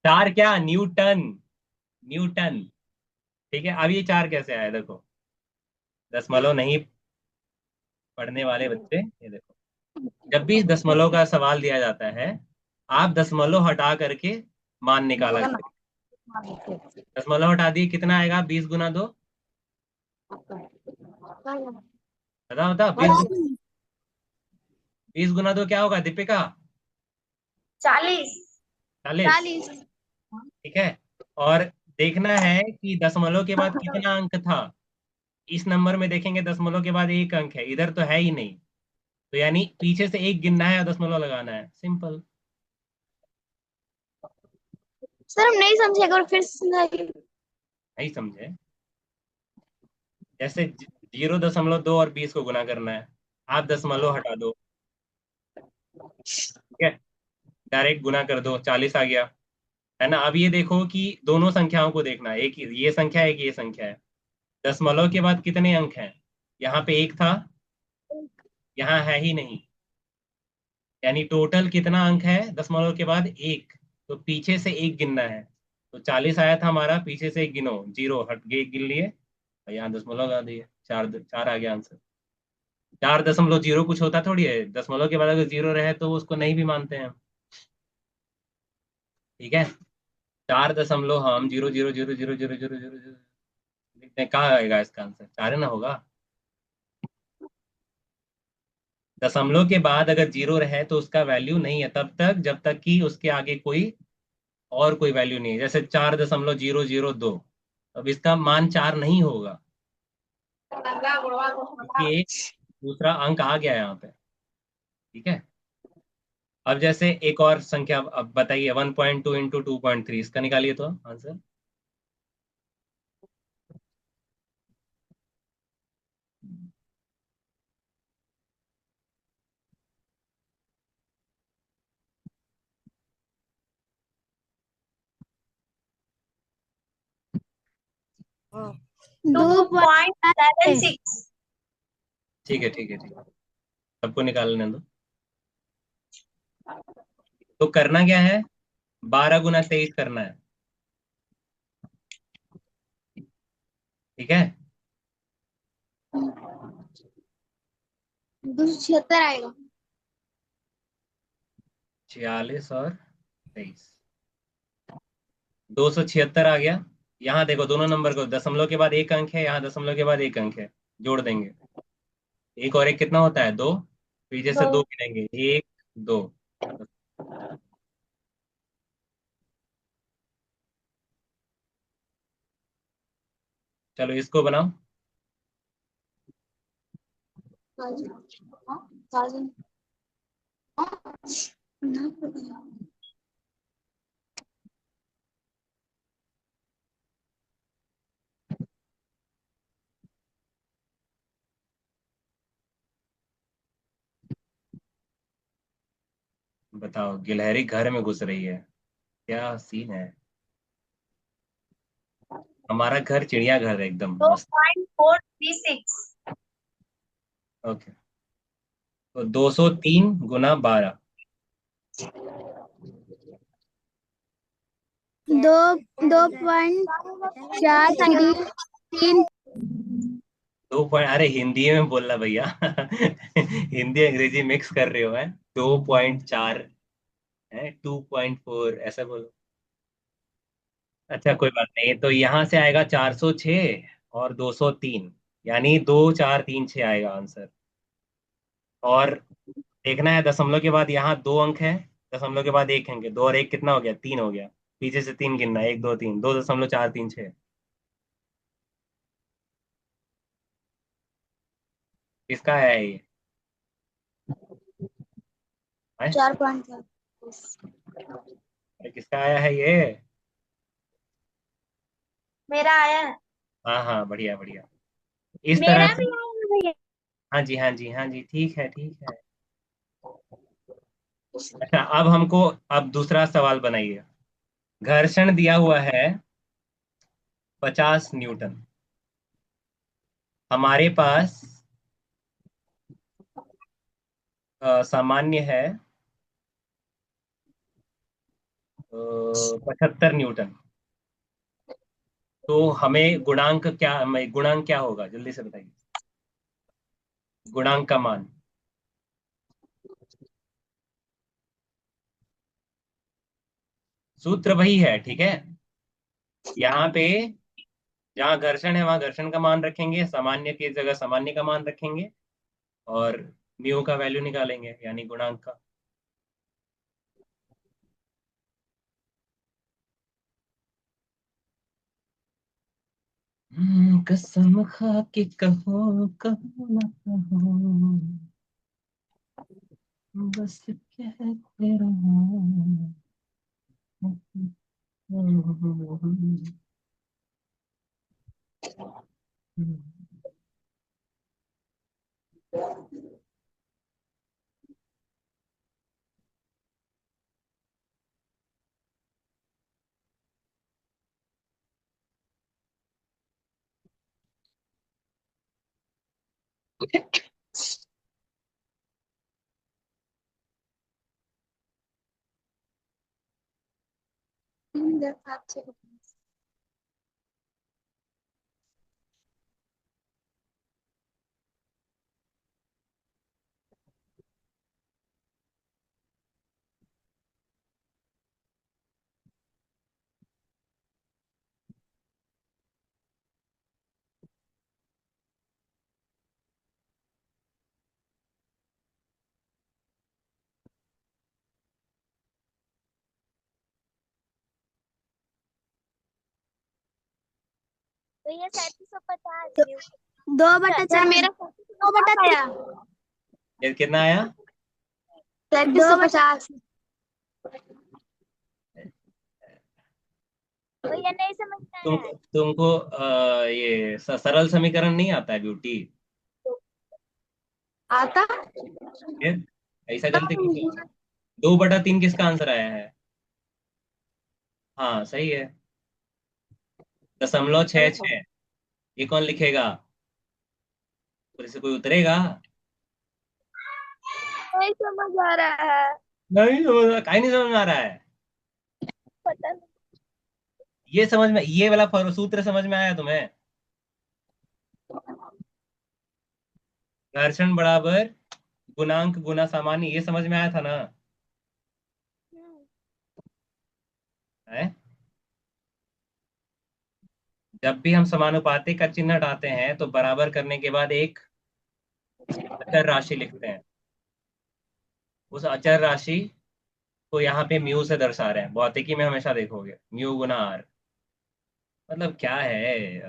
4 क्या, न्यूटन, न्यूटन। ठीक है, अब ये 4 कैसे आया देखो, दशमलव नहीं पढ़ने वाले बच्चे, ये देखो। जब भी दशमलव का सवाल दिया जाता है, आप दशमलव हटा करके मान निकाला करें। दशमलव हटा दिए, कितना आएगा, 20 × 2। बताओ बताओ, 20 × 2 क्या होगा दीपिका। 40। 40। 40। ठीक है, और देखना है कि दशमलव के बाद कितना अंक था। इस नंबर में देखेंगे दशमलव के बाद एक अंक है, इधर तो है ही नहीं, तो यानी पीछे से एक गिनना है और दशमलव लगाना है, सिंपल। सर हम नहीं समझे, एक बार फिर से समझाइए। नहीं समझे? जैसे 0.2 और 20 को गुना करना है, आप दशमलव हटा दो, ठीक है, डायरेक्ट गुना कर दो, 40 आ गया, है ना। अब ये देखो कि दोनों संख्याओं को देखना है, एक ये संख्या है, एक ये संख्या है। दशमलव के बाद कितने अंक हैं? यहाँ पे एक था, यहाँ है ही नहीं, यानी टोटल कितना अंक है दशमलव के बाद? एक। तो पीछे से एक गिनना है। तो 40 आया था हमारा, पीछे से एक गिनो, 0 हट गए, गिन लिए, और यहाँ दशमलव लगा दिए, चार, चार आ गया आंसर। 4.0 कुछ होता थोड़ी है, दशमलव के बाद अगर 0 रहे तो उसको नहीं भी मानते हैं हम, ठीक है। 4 दशमलव, हम 0.0000000 लिखते हैं, कहाँ आएगा इसका आंसर? चार ही ना होगा। दशमलव के बाद अगर 0 रहे तो उसका वैल्यू नहीं है तब तक जब तक कि उसके आगे कोई और कोई वैल्यू नहीं है। जैसे 4.002, अब इसका मान 4 नहीं होगा, क्योंकि एक दूसरा अंक आ गया यहाँ पे, ठीक है। अब जैसे एक और संख्या, अब बताइए, 1.2 इंटू 2.3, इसका निकालिए तो आंसर। दो 2.76। ठीक है, ठीक है, ठीक है, सबको निकालने दो। तो करना क्या है? 12 गुना 23 करना है, ठीक है। 276 आएगा। 46 और 23, 276 आ गया। यहाँ देखो दोनों नंबर को, दशमलव के बाद एक अंक है, यहाँ दशमलव के बाद एक अंक है, जोड़ देंगे। एक और एक कितना होता है? दो। पीछे से दो। दो गिनेंगे, एक, दो। चलो इसको बनाओ। बताओ, गिलहरी घर में घुस रही है, क्या सीन है? हमारा घर चिड़ियाघर है, एकदम टू मस्त। Point four three six okay, तो 203 गुना 12। दो 2.433। 2 पॉइंट, अरे हिंदी में बोलना भैया। हिंदी अंग्रेजी मिक्स कर रहे हो है। 2.4 है, 2.4 ऐसा बोलो। अच्छा कोई बात नहीं, तो यहाँ से आएगा 406 और 203, यानी 2 4 3 6 आएगा आंसर। और देखना है दशमलव के बाद यहाँ दो अंक है, दशमलव के बाद एक अंक है, दो और एक कितना हो गया? तीन हो गया। पीछे से तीन गिनना है, 1 2 3, 2.4 3 6। किसका है ये? है? 4.4। अरे किसका आया है ये? मेरा आया है। हाँ हाँ, बढ़िया बढ़िया। इस तरह मेरा भी से। आया है भैया। हाँ जी, हाँ जी, हाँ जी, ठीक है, ठीक है। अच्छा, अब हमको, अब दूसरा सवाल बनाइए। घर्षण दिया हुआ है 50 न्यूटन, हमारे पास सामान्य है 75 न्यूटन। तो हमें गुणांक क्या होगा, जल्दी से बताइए, गुणांक का मान। सूत्र वही है, ठीक है। यहाँ पे जहाँ घर्षण है वहां घर्षण का मान रखेंगे, सामान्य की जगह सामान्य का मान रखेंगे, और म्यू का वैल्यू निकालेंगे, यानी गुणांक का। कसम खा के कहो, कहो ना कहो, बस कहते रहो। तो ये 3750 2/4 मेरा 2/3 ये कितना आया? 3750। तो ये नहीं समझना तुम है। तुमको ये सरल समीकरण नहीं आता है ब्यूटी? आता। फिर ऐसा जल्दी कैसे होगा? 2/3 किसका आंसर आया है? हाँ सही है। 0.66। ये कौन लिखेगा? फिर से कोई उतरेगा? नहीं समझ आ रहा है। नहीं समझ, काहे नहीं समझ में आ रहा है? पता नहीं। ये समझ में, ये वाला सूत्र समझ में आया तुम्हें? घर्षण बराबर गुणांक गुना सामान्य, ये समझ में आया था ना? हम्म, है? जब भी हम समानुपातिक का चिन्ह हटाते हैं तो बराबर करने के बाद एक अचर राशि लिखते हैं। उस अचर राशि को यहाँ पे म्यू से दर्शा रहे हैं, भौतिकी में हमेशा देखोगे म्यू गुना आर। मतलब क्या है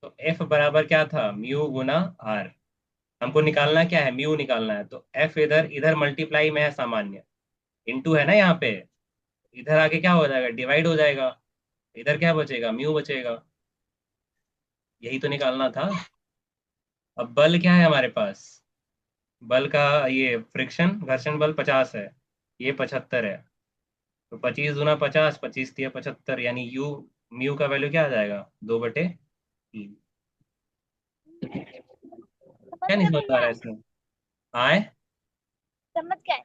तो एफ बराबर क्या था? म्यू गुना आर। हमको निकालना क्या है? म्यू निकालना है, तो एफ इधर इधर मल्टीप्लाई में है सामान्य, इनटू है ना यहाँ पे। इधर आके क्या हो जाएगा? डिवाइड हो जाएगा। इधर क्या बचेगा? म्यू बचेगा। यही तो निकालना था। अब बल क्या है हमारे पास? बल का ये फ्रिक्शन घर्षण बल 50 है, ये 75 है। तो 25 × 50, 25 × 75, यानी यू म्यू का वैल्यू क्या आ जाएगा? 2/3। समझ क्या नहीं गए समझ आ रहा भैया। है इसमें? आए? समझ गए।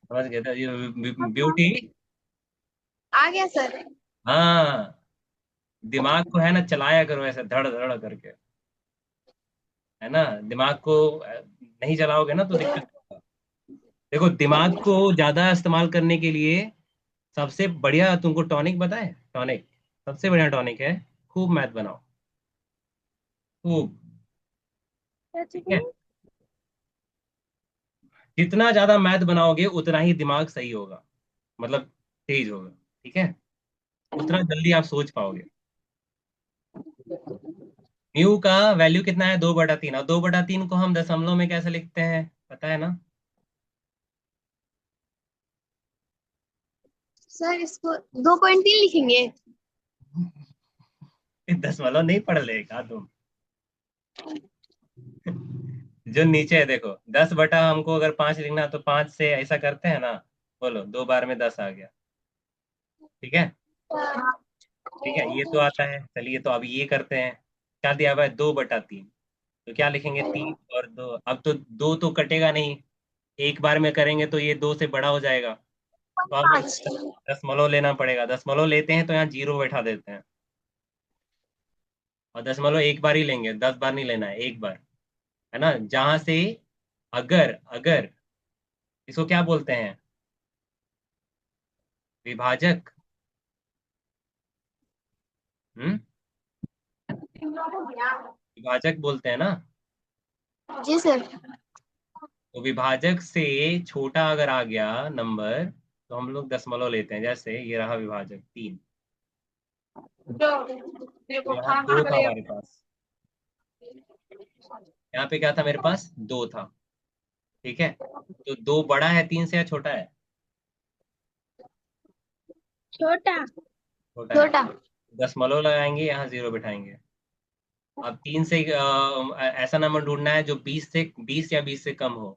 समझ गया था ये ब्यूटी। आ गया सर। हाँ, दिमाग को है ना चलाया करो ऐसे धड़ धड़ करके, है ना? दिमाग को नहीं चलाओगे ना तो दिक्कत होगा। देखो, दिमाग को ज्यादा इस्तेमाल करने के लिए सबसे बढ़िया तुमको टॉनिक बताए, टॉनिक सबसे बढ़िया टॉनिक है। खूब मैथ बनाओ, खूब। क्या ठीक चीज़? है? जितना ज्यादा मैथ बनाओगे उतना ही दिमाग सही होगा, मतलब तेज होगा। ठीक है? उतना जल्दी आप सोच पाओगे। म्यू का वैल्यू कितना है? 2/3। और 2/3 को हम दशमलव में कैसे लिखते हैं, पता है ना? सर इसको 2.3 लिखेंगे। दशमलव नहीं पढ़ लेगा तुम? जो नीचे है देखो, 10 बटा हमको अगर 5 लिखना है तो 5 से ऐसा करते हैं ना। बोलो, 2 बार में 10 आ गया। ठीक है? ठीक है, ये तो आता है। चलिए, तो अब ये करते हैं। क्या दिया हुआ है? 2/3। तो क्या लिखेंगे? 3 और 2। अब तो 2 तो कटेगा नहीं, एक बार में करेंगे तो ये 2 से बड़ा हो जाएगा। तो अब पाँच। दशमलव लेना पड़ेगा। दशमलव लेते हैं तो यहाँ जीरो बैठा देते हैं। और दशमलव एक बार ही लेंगे, 10 बार नहीं लेना है, एक बार। है ना? जहां से अगर अगर इसको क्या बोलते हैं? विभाजक। हम्म, विभाजक बोलते हैं ना? जी सर। तो विभाजक से छोटा अगर आ गया नंबर तो हम लोग दशमलव लेते हैं। जैसे ये रहा विभाजक 3, तो यहाँ 2 था हमारे पास। यहाँ पे क्या था मेरे पास? 2 था। ठीक है? तो 2 बड़ा है 3 से या छोटा है? छोटा। छोटा है। छोटा। दशमलव लगाएंगे, यहाँ 0 बिठाएंगे। अब 3 से ऐसा नंबर ढूंढना है जो 20 या 20 से कम हो।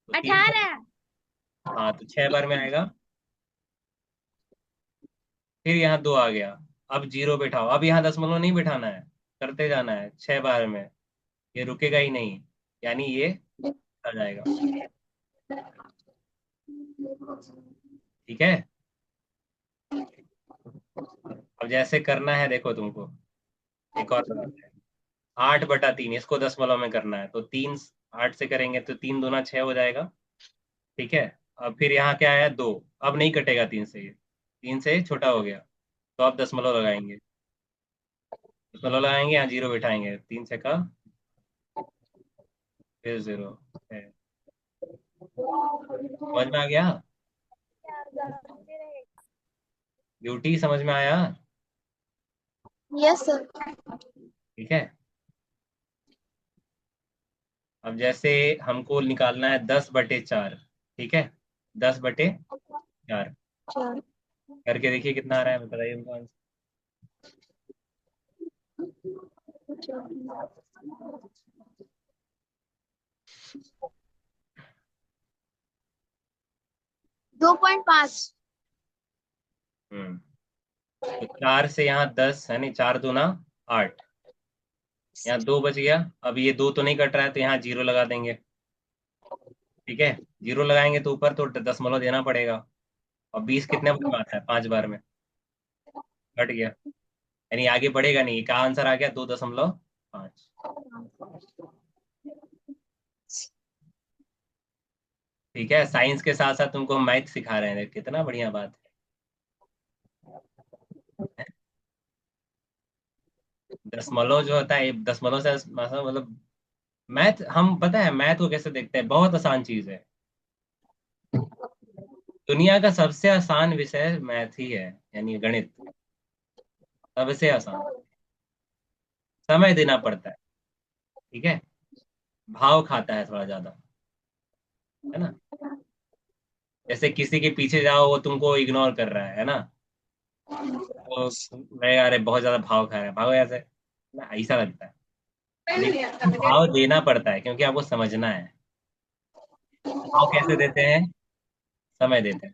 तो 3 से, 18। हाँ, तो 6 बार में आएगा। फिर यहाँ 2 आ गया। अब 0 बिठाओ, अब यहाँ दशमलव नहीं बिठाना है, करते जाना है 6 बार में। ये रुकेगा ही नहीं, यानी ये आ जाएगा। ठीक है। अब जैसे करना है देखो तुमको, एक और बताते हैं। 8/3 इसको दशमलव में करना है, तो 3 8 से करेंगे तो 3 दूना 6 हो जाएगा। ठीक है। अब फिर यहाँ क्या आया, 2। अब नहीं कटेगा 3 से, ये 3 से छोटा हो गया, तो अब दशमलव लगाएंगे। दशमलव लगाएंगे, यहाँ 0 बिठाएंगे, 3 से का फिर 0 है। समझ में आ गया? ब्यूटी, समझ में आया? Yes sir. ठीक है। अब जैसे हमको निकालना है 10/4। ठीक है, 10/4 चार। करके देखिए कितना आ रहा है, बताइए हमको आंसर। 2.5। हम्म। तो 4 से यहाँ 10 है, नहीं, 4 दूना 8, यहाँ 2 बच गया। अब ये 2 तो नहीं कट रहा है, तो यहाँ 0 लगा देंगे। ठीक है, 0 लगाएंगे तो ऊपर तो दशमलव देना पड़ेगा। और 20 कितने बार में आता है, 5 बार में, कट गया, यानी आगे बढ़ेगा नहीं। क्या आंसर आ गया, 2.5। ठीक है, साइंस के साथ साथ तुमको मैथ सिखा रहे हैं, कितना बढ़िया बात है। दशमलव जो होता है, दशमलव से मतलब मैथ, हम पता है मैथ को कैसे देखते हैं, बहुत आसान चीज है। दुनिया का सबसे आसान विषय मैथ ही है, यानी गणित, सबसे आसान। समय देना पड़ता है। ठीक है, भाव खाता है थोड़ा ज्यादा, है ना। जैसे किसी के पीछे जाओ, वो तुमको इग्नोर कर रहा है ना, तो मैं, अरे बहुत ज्यादा भाव खा रहा है, भागो ऐसे ना, ऐसा लगता है। लेकिन भाव देना पड़ता है, क्योंकि आपको समझना है। भाव कैसे देते हैं, समय देते हैं।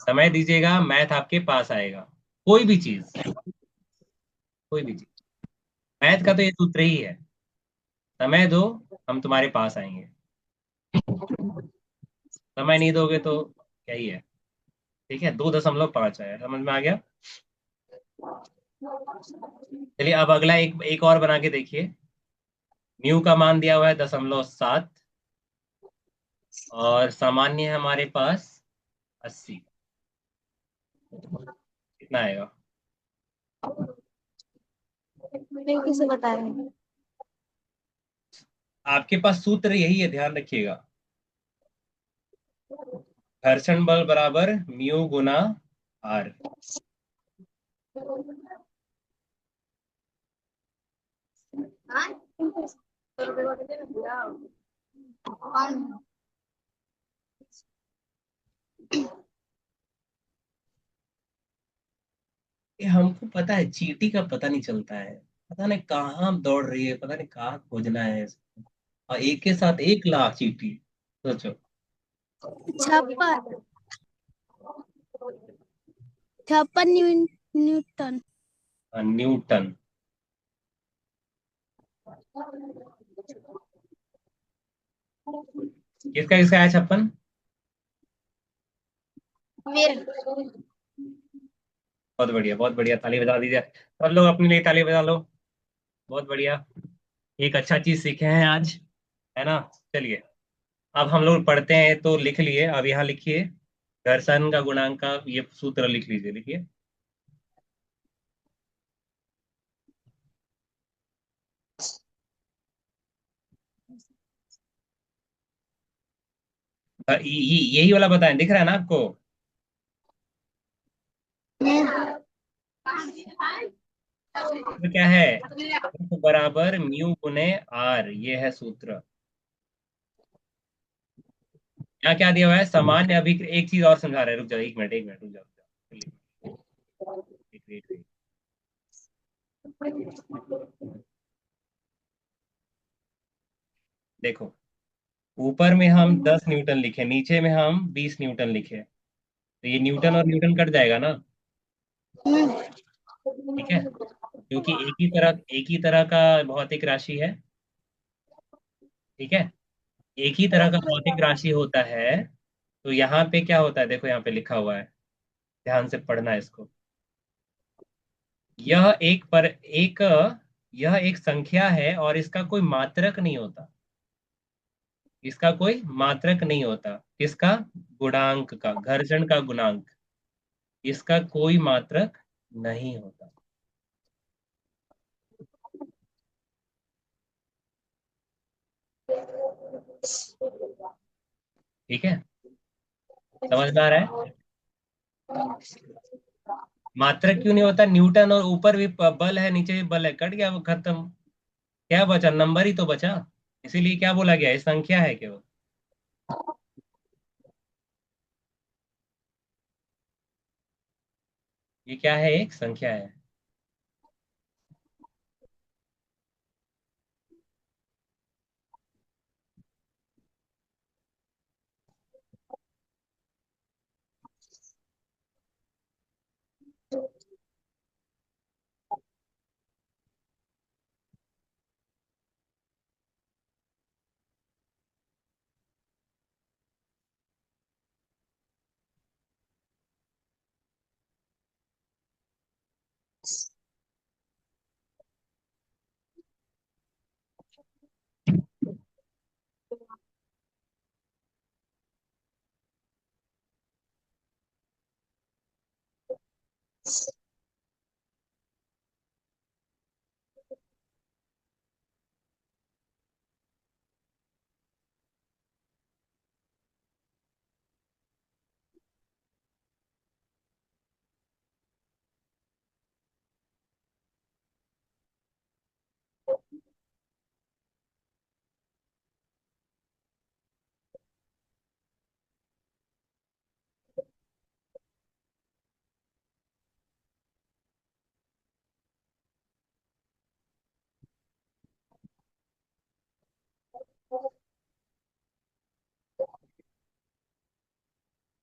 समय दीजिएगा, मैथ आपके पास आएगा। कोई भी चीज, कोई भी चीज, मैथ का तो ये सूत्र ही है, समय दो, हम तुम्हारे पास आएंगे। समय नहीं दोगे तो क्या ही है। ठीक है, 2.5 आया, समझ में आ गया। चलिए, अब अगला एक एक और बना के देखिए। म्यू का मान दिया हुआ है 0.7, और सामान्य है हमारे पास 80। कितना आएगा? मैं किसे बता रहे हैं। आपके पास सूत्र यही है, ध्यान रखिएगा। घर्षण बल बराबर म्यू गुना आर। ये हमको पता है, चींटी का पता नहीं चलता है। पता नहीं कहाँ दौड़ रही है, पता नहीं कहाँ खोजना है इसको। और एक के साथ 1 लाख चींटी, सोचो। 56। 56 न्यूटन। न्यूटन। किसका किसका है 56? मेरा। बहुत बढ़िया, बहुत बढ़िया, ताली बजा दीजिए सब लोग, अपने लिए ताली बजा लो। बहुत बढ़िया, एक अच्छा चीज सीखे हैं आज, है ना। चलिए, अब हम लोग पढ़ते हैं, तो लिख लिए, अब यहाँ लिखिए घर्षण का गुणांक का ये सूत्र लिख लीजिए, लिखिए। यही वाला बताएं, दिख रहा है ना आपको? तो क्या है, F बराबर म्यू गुने आर, ये है सूत्र। यहाँ क्या दिया हुआ है, सामान्य अभिक्रिया। एक चीज और समझा रहे हैं, रुक जाओ, एक मिनट एक मिनट, रुक जाओ रुक जाओ। Wait wait wait. देखो, ऊपर में हम 10 न्यूटन लिखे, नीचे में हम 20 न्यूटन लिखे, तो ये न्यूटन और न्यूटन कट जाएगा ना। हम्म। ठीक है, क्योंकि एक ही तरह का भौतिक राशि है। ठीक है, एक ही तरह का ओके भैया। भौतिक राशि होता है। तो यहाँ पे क्या होता है, देखो यहाँ पे लिखा हुआ है, ध्यान से पढ़ना इसको। यह एक पर एक यह एक संख्या है और इसका कोई मात्रक नहीं होता। इसका कोई मात्रक नहीं होता। किसका? गुणांक का, घर्षण का गुणांक। इसका कोई मात्रक नहीं होता। ठीक है, समझ में आ रहा है? मात्रक क्यों नहीं होता? न्यूटन, और ऊपर भी बल है, नीचे भी बल है, कट गया, वो खत्म। क्या बचा? नंबर ही तो बचा। इसीलिए क्या बोला गया, ये संख्या है केवल। ये क्या है? एक संख्या है।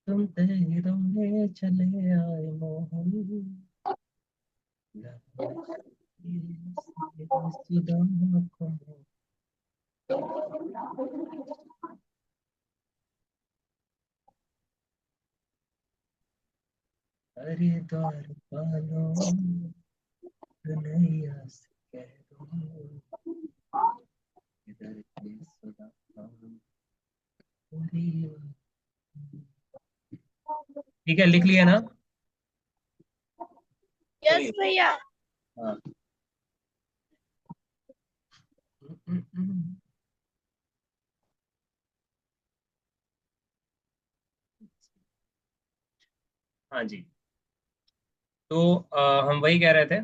तुम तेरे में चले आए मोहन, सुदामा को। अरे द्वार पालो, कन्हैया से कह दो, इधर के सुदामा मोरी। ठीक है, लिख लिया ना? यस चलिए। भैया। हाँ। हाँ जी। तो हम वही कह रहे थे।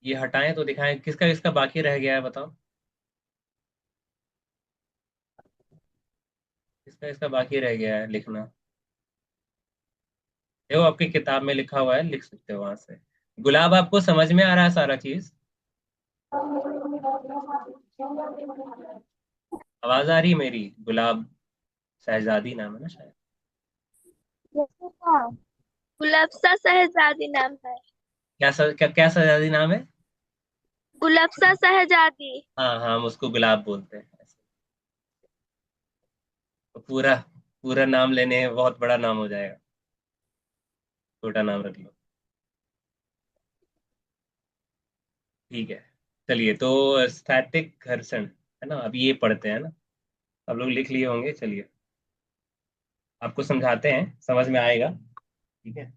ये हटाएं तो दिखाएं, किसका किसका बाकी रह गया है बताओ। किसका किसका बाकी रह गया है लिखना। देखो, आपकी किताब में लिखा हुआ है, लिख सकते हो वहां से। गुलाब, आपको समझ में आ रहा है सारा चीज? आवाज आ रही है मेरी? गुलाब शहजादी नाम है ना शायद। गुलफ्सा शहजादी नाम है। क्या शहजादी नाम है? गुलफ्सा शहजादी। हाँ हाँ, हम उसको गुलाब बोलते हैं ऐसे। तो पूरा पूरा नाम लेने में बहुत बड़ा नाम हो जाएगा, छोटा नाम रख लो। ठीक है, चलिए। तो स्थैतिक घर्षण है ना, अभी ये पढ़ते हैं ना। आप लोग लिख लिए होंगे, चलिए आपको समझाते हैं, समझ में आएगा। ठीक है,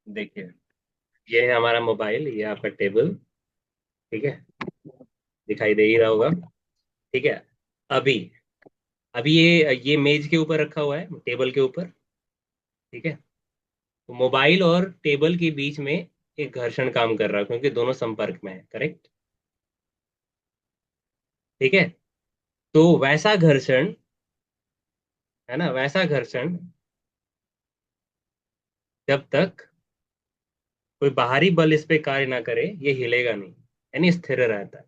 देखिए, ये है हमारा मोबाइल, ये आपका टेबल। ठीक है, दिखाई दे ही रहा होगा। ठीक है, अभी अभी ये मेज के ऊपर रखा हुआ है, टेबल के ऊपर। ठीक है, तो मोबाइल और टेबल के बीच में एक घर्षण काम कर रहा है क्योंकि दोनों संपर्क में है, करेक्ट। ठीक है। तो वैसा घर्षण, है ना, वैसा घर्षण जब तक कोई बाहरी बल इस पे कार्य ना करे ये हिलेगा नहीं, यानी स्थिर रहता है।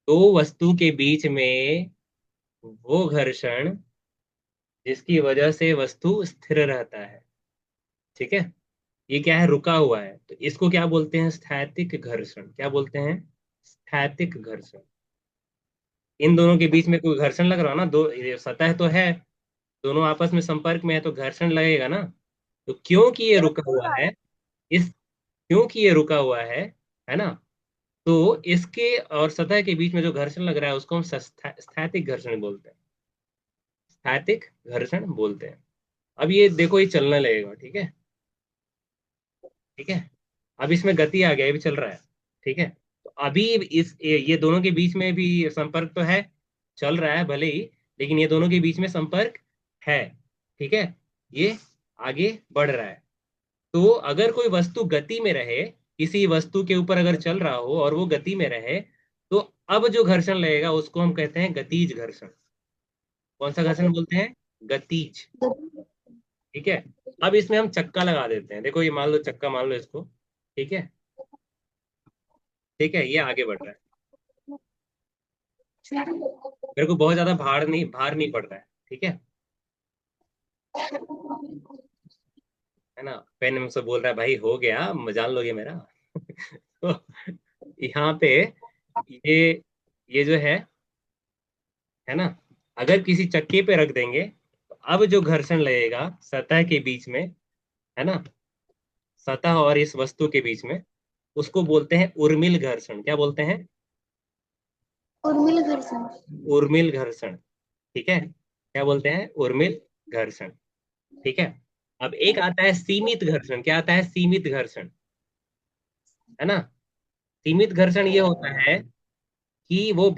दो वस्तु के बीच में वो घर्षण जिसकी वजह से वस्तु स्थिर रहता है, ठीक है, ये क्या है, रुका हुआ है, तो इसको क्या बोलते हैं, स्थैतिक घर्षण। क्या बोलते हैं, स्थैतिक घर्षण। इन दोनों के बीच में कोई घर्षण लग रहा हो ना, दो ये सतह तो है, दोनों आपस में संपर्क में है तो घर्षण लगेगा ना। तो क्योंकि ये रुका हुआ है, इस क्योंकि ये रुका हुआ है ना, तो इसके और सतह के बीच में जो घर्षण लग रहा है उसको हम स्थैतिक घर्षण बोलते हैं, स्थैतिक घर्षण बोलते हैं। अब ये देखो, ये चलने लगेगा, ठीक है, ठीक है। अब इसमें गति आ गया, ये भी चल रहा है, ठीक है। तो अभी इस ये दोनों के बीच में भी संपर्क तो है, चल रहा है भले ही, लेकिन ये दोनों के बीच में संपर्क है, ठीक है, ये आगे बढ़ रहा है। तो अगर कोई वस्तु गति में रहे, किसी वस्तु के ऊपर अगर चल रहा हो और वो गति में रहे, तो अब जो घर्षण लगेगा उसको हम कहते हैं गतिज घर्षण। कौन सा घर्षण बोलते हैं, गतिज, ठीक है। अब इसमें हम चक्का लगा देते हैं, देखो ये मान लो चक्का, मान लो इसको, ठीक है, ठीक है, ये आगे बढ़ रहा है, मेरे को बहुत ज्यादा भार नहीं पड़ रहा है, ठीक है ना। पेन मुझसे बोल रहा है भाई हो गया, जान लोगे मेरा। तो यहाँ पे ये ये जो है ना, अगर किसी चक्के पे रख देंगे तो अब जो घर्षण लगेगा सतह के बीच में, है ना, सतह और इस वस्तु के बीच में, उसको बोलते हैं उर्मिल घर्षण। क्या बोलते हैं, उर्मिल घर्षण। उर्मिल घर्षण, ठीक है, क्या बोलते हैं, उर्मिल घर्षण, ठीक है। अब एक आता है सीमित घर्षण। क्या आता है, सीमित घर्षण, है ना। सीमित घर्षण ये होता है कि वो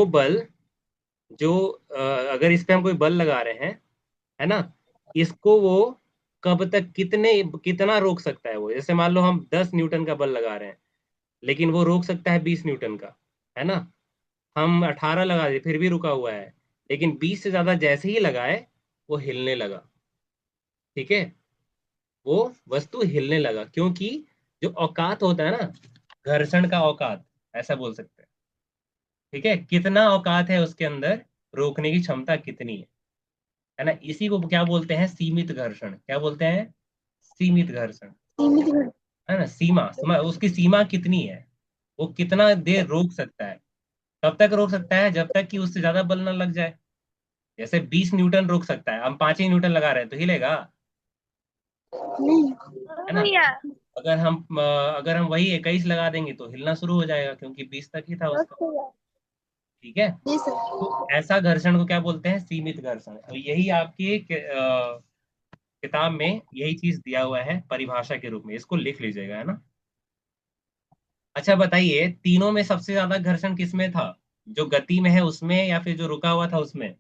बल जो अगर इस पे हम कोई बल लगा रहे हैं, है ना, इसको वो कब तक कितना रोक सकता है वो। जैसे मान लो हम 10 न्यूटन का बल लगा रहे हैं, लेकिन वो रोक सकता है 20 न्यूटन का, है ना। हम 18 लगा दे फिर भी रुका हुआ है, लेकिन 20 से ज्यादा जैसे ही लगाए वो हिलने लगा, ठीक है, वो वस्तु हिलने लगा, क्योंकि जो औकात होता है ना, घर्षण का औकात, ऐसा बोल सकते हैं, ठीक है, कितना औकात है उसके अंदर, रोकने की क्षमता कितनी है ना, इसी को क्या बोलते हैं, सीमित घर्षण। क्या बोलते हैं, सीमित घर्षण, सीमित घर्षण। है ना। उसकी सीमा कितनी है, वो कितना देर रोक सकता है, कब तक रोक सकता है, जब तक कि उससे ज्यादा बल ना लग जाए। जैसे 20 न्यूटन रोक सकता है, हम 5 ही न्यूटन लगा रहे हैं तो हिलेगा, नहीं। है हाँ ना। भैया। अगर हम वही 21 लगा देंगे तो हिलना शुरू हो जाएगा, क्योंकि 20 तक ही था उसका, ठीक है। जी सर। तो ऐसा घर्षण को क्या बोलते हैं, सीमित घर्षण। और यही आपकी किताब में यही चीज दिया हुआ है परिभाषा के रूप में, इसको लिख लीजिएगा, है ना। अच्छा बताइए, तीनों में सबसे ज्यादा घर्षण किसमें था, जो गति में है उसमें या फिर जो रुका हुआ था उसमें।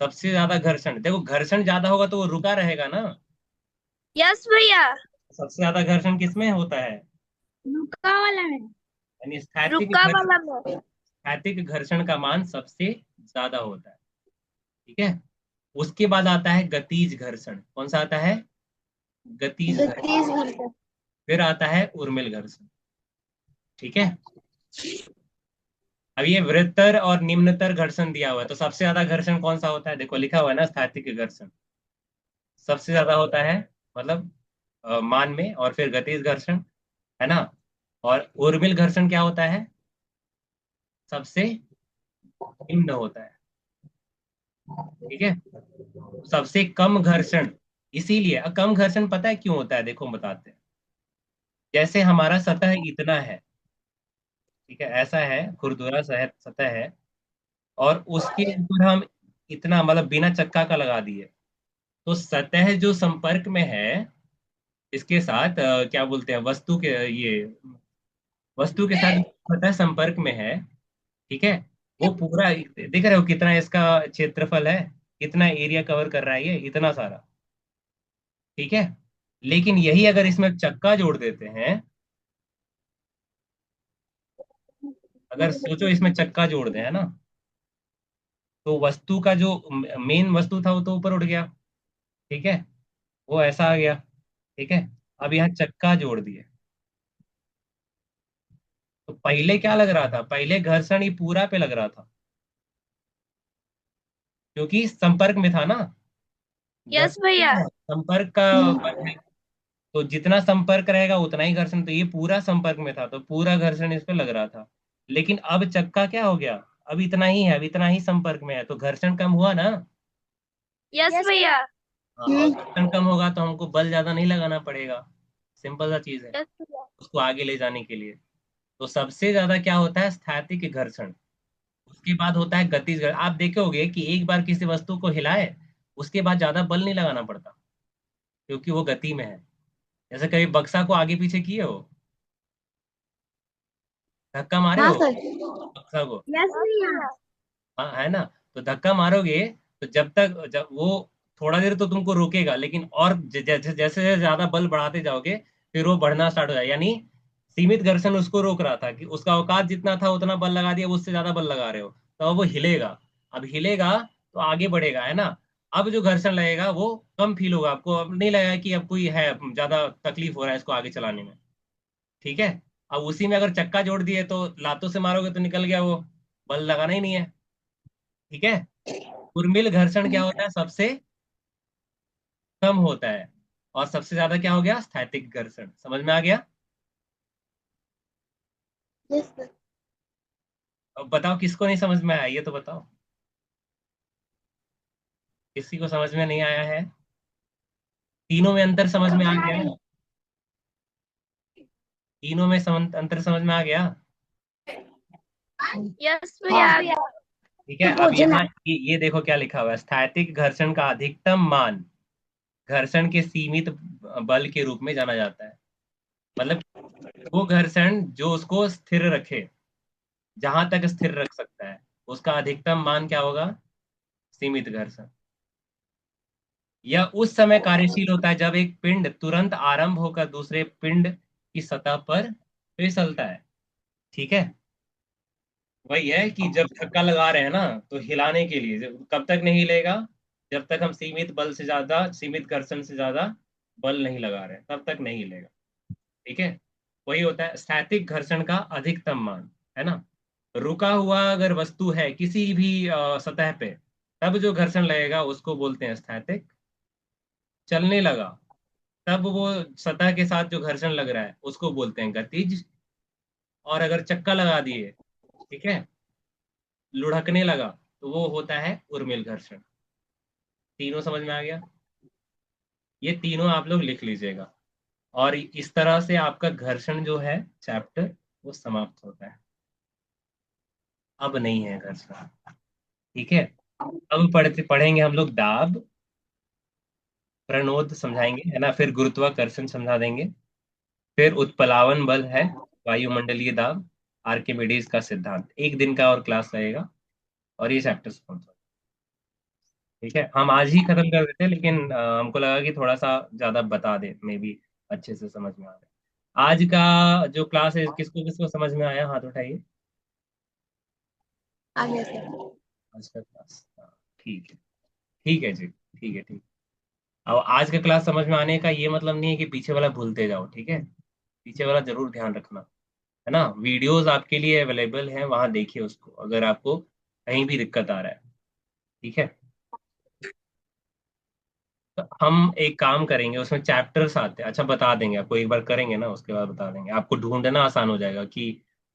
सबसे ज्यादा घर्षण, देखो घर्षण ज्यादा होगा तो वो रुका रहेगा ना। यस भैया। सबसे ज्यादा घर्षण किसमें होता है, रुका वाला में। यानी रुका वाला में। स्थैतिक घर्षण का मान सबसे ज्यादा होता है, ठीक है। उसके बाद आता है गतिज घर्षण। कौन सा आता है, गतिज घर्षण। गतिज घर्षण। फिर आता है उर्मिल घर्षण, ठीक है। अब ये वृत्तर और निम्नतर घर्षण दिया हुआ है, तो सबसे ज्यादा घर्षण कौन सा होता है, देखो लिखा हुआ है ना, स्थैतिक घर्षण सबसे ज्यादा होता है, मतलब मान में, और फिर गतिज घर्षण, है ना। और उर्मिल घर्षण क्या होता है, सबसे निम्न होता है, ठीक है। सबसे कम घर्षण, इसीलिए कम घर्षण पता है क्यों होता है, देखो हम बताते हैं। जैसे हमारा सतह इतना है, ठीक है, ऐसा है, खुरदुरा सतह है, और उसके ऊपर हम इतना, मतलब बिना चक्का का लगा दिए, तो सतह जो संपर्क में है इसके साथ, क्या बोलते हैं, वस्तु के साथ सतह संपर्क में है, ठीक है। वो पूरा दिख रहे हो कितना इसका क्षेत्रफल है, कितना एरिया कवर कर रहा है ये, इतना सारा। ठीक है। लेकिन यही अगर इसमें चक्का जोड़ देते हैं, अगर सोचो इसमें चक्का जोड़ दें, है ना, तो वस्तु का जो मेन वस्तु था वो तो ऊपर उठ गया। ठीक है, वो ऐसा आ गया। ठीक है। अब यहाँ चक्का जोड़ दिए, तो पहले क्या लग रहा था, पहले घर्षण ही पूरा पे लग रहा था, क्योंकि संपर्क में था ना। यस घर्षण क्या भैया। है, संपर्क का बल है। तो जितना संपर्क रहेगा उतना ही घर्षण, तो ये पूरा संपर्क में था तो पूरा घर्षण इस पे लग रहा था। लेकिन अब चक्का क्या हो गया, अब इतना ही है, अब इतना ही संपर्क में है, तो घर्षण कम हुआ ना। यस भैया। हाँ, और घर्षण कम होगा तो हमको बल ज्यादा नहीं लगाना पड़ेगा। सिंपल सा चीज है यस भैया। उसको आगे ले जाने के लिए। तो सबसे ज्यादा क्या होता है, स्थैतिक घर्षण। उसके बाद होता है गतिज घर्षण। आप देखोगे कि एक बार किसी वस्तु को हिलाए, उसके बाद ज्यादा बल नहीं लगाना पड़ता, क्योंकि वो गति में है। जैसे कभी बक्सा को आगे पीछे किए हो, धक्का मारे हाँ हो सर। बक्सा को। यस यस भैया। भैया। हाँ, है ना। तो धक्का मारोगे तो जब वो थोड़ा देर तो तुमको रोकेगा, लेकिन और जैसे जैसे ज्यादा बल बढ़ाते जाओगे, फिर वो बढ़ना स्टार्ट हो जाएगा। यानी सीमित घर्षण उसको रोक रहा था कि उसका औकात जितना था उतना बल लगा दिया, अब उससे ज्यादा बल लगा रहे हो तो अब वो हिलेगा। अब हिलेगा तो आगे बढ़ेगा, है ना। अब जो घर्षण लगेगा वो कम फील होगा आपको, अब नहीं लगेगा कि अब कोई है ज्यादा तकलीफ हो रहा है इसको आगे चलाने में। ठीक है। अब उसी में अगर चक्का जोड़ दिए तो लातों से मारोगे तो निकल गया वो, बल लगाना ही नहीं है। ठीक है। उर्मिल घर्षण क्या होता है, सबसे कम होता है। और सबसे ज्यादा क्या हो गया, स्थैतिक घर्षण। समझ में आ गया। Yes sir. अब बताओ किसको नहीं समझ में आया, ये तो बताओ। किसी को समझ में नहीं आया है? तीनों में अंतर समझ में आ गया? तीनों में अंतर समझ में आ गया? यस भैया। ठीक है। अब भोजन। यहाँ ये देखो क्या लिखा हुआ है, स्थैतिक घर्षण का अधिकतम मान घर्षण के सीमित बल के रूप में जाना जाता है। मतलब वो घर्षण जो उसको स्थिर रखे, जहां तक स्थिर रख सकता है, उसका अधिकतम मान क्या होगा, सीमित घर्षण। यह उस समय कार्यशील होता है जब एक पिंड तुरंत आरंभ होकर दूसरे पिंड की सतह पर फिसलता है। ठीक है। वही है कि जब धक्का लगा रहे हैं ना, तो हिलाने के लिए कब तक नहीं हिलेगा, जब तक हम सीमित बल से ज्यादा, सीमित घर्षण से ज्यादा बल नहीं लगा रहे हैं, तब तक नहीं हिलेगा। ठीक है। वही होता है स्थैतिक घर्षण का अधिकतम मान, है ना। रुका हुआ अगर वस्तु है किसी भी सतह पे, तब जो घर्षण लगेगा उसको बोलते हैं स्थैतिक। चलने लगा तब वो सतह के साथ जो घर्षण लग रहा है उसको बोलते हैं गतिज। और अगर चक्का लगा दिए, ठीक है, लुढ़कने लगा, तो वो होता है उर्मिल घर्षण। तीनों समझ में आ गया। ये तीनों आप लोग लिख लीजिएगा। और इस तरह से आपका घर्षण जो है चैप्टर, वो समाप्त होता है। अब नहीं है घर्षण। ठीक है। अब पढ़ेंगे हम लोग दाब, प्रणोद समझाएंगे, है ना, फिर गुरुत्वाकर्षण समझा देंगे, फिर उत्प्लावन बल है, वायुमंडलीय दाब, आर्किमिडीज का सिद्धांत। एक दिन का और क्लास रहेगा और ये चैप्टर समाप्त। ठीक है, हम आज ही खत्म कर देते, लेकिन हमको लगा कि थोड़ा सा ज्यादा बता दे, मे बी अच्छे से समझ में आ जाए। आज का जो क्लास है किसको किसको समझ में आया, हाथ उठाइए। आ गया सर। आज का क्लास, हाँ, ठीक है। ठीक है जी, ठीक है, ठीक। अब आज का क्लास समझ में आने का ये मतलब नहीं है कि पीछे वाला भूलते जाओ। ठीक है, पीछे वाला जरूर ध्यान रखना, है ना। वीडियोस आपके लिए अवेलेबल हैं, वहां देखिए उसको अगर आपको कहीं भी दिक्कत आ रहा है। ठीक है। तो हम एक काम करेंगे, उसमें चैप्टर्स आते हैं, अच्छा बता देंगे आपको, एक बार करेंगे ना उसके बाद बता देंगे आपको, ढूंढना आसान हो जाएगा कि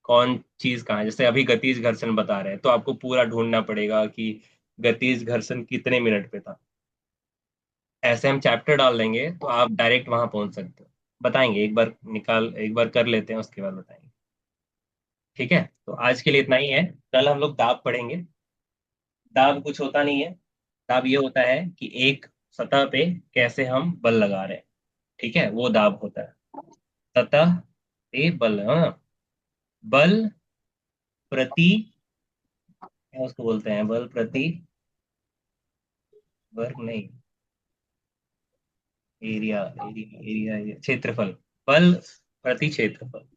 कौन चीज कहाँ है। जैसे अभी गतिज घर्षण बता रहे हैं तो आपको पूरा ढूंढना पड़ेगा कि गतिज घर्षण कितने मिनट पे था। ऐसे हम चैप्टर डाल देंगे तो आप डायरेक्ट वहां पहुंच सकते हो। बताएंगे, एक बार कर लेते हैं उसके बाद बताएंगे। ठीक है, तो आज के लिए इतना ही है। कल हम लोग दाब पढ़ेंगे। दाब कुछ होता नहीं है। दाब ये होता है कि एक सतह पे कैसे हम बल लगा रहे हैं। ठीक है, वो दाब होता है। सतह पे बल, हाँ, बल प्रति क्या उसको बोलते हैं, बल प्रति वर्ग नहीं, एरिया एरिया एरिया एरिया क्षेत्रफल, बल प्रति क्षेत्रफल,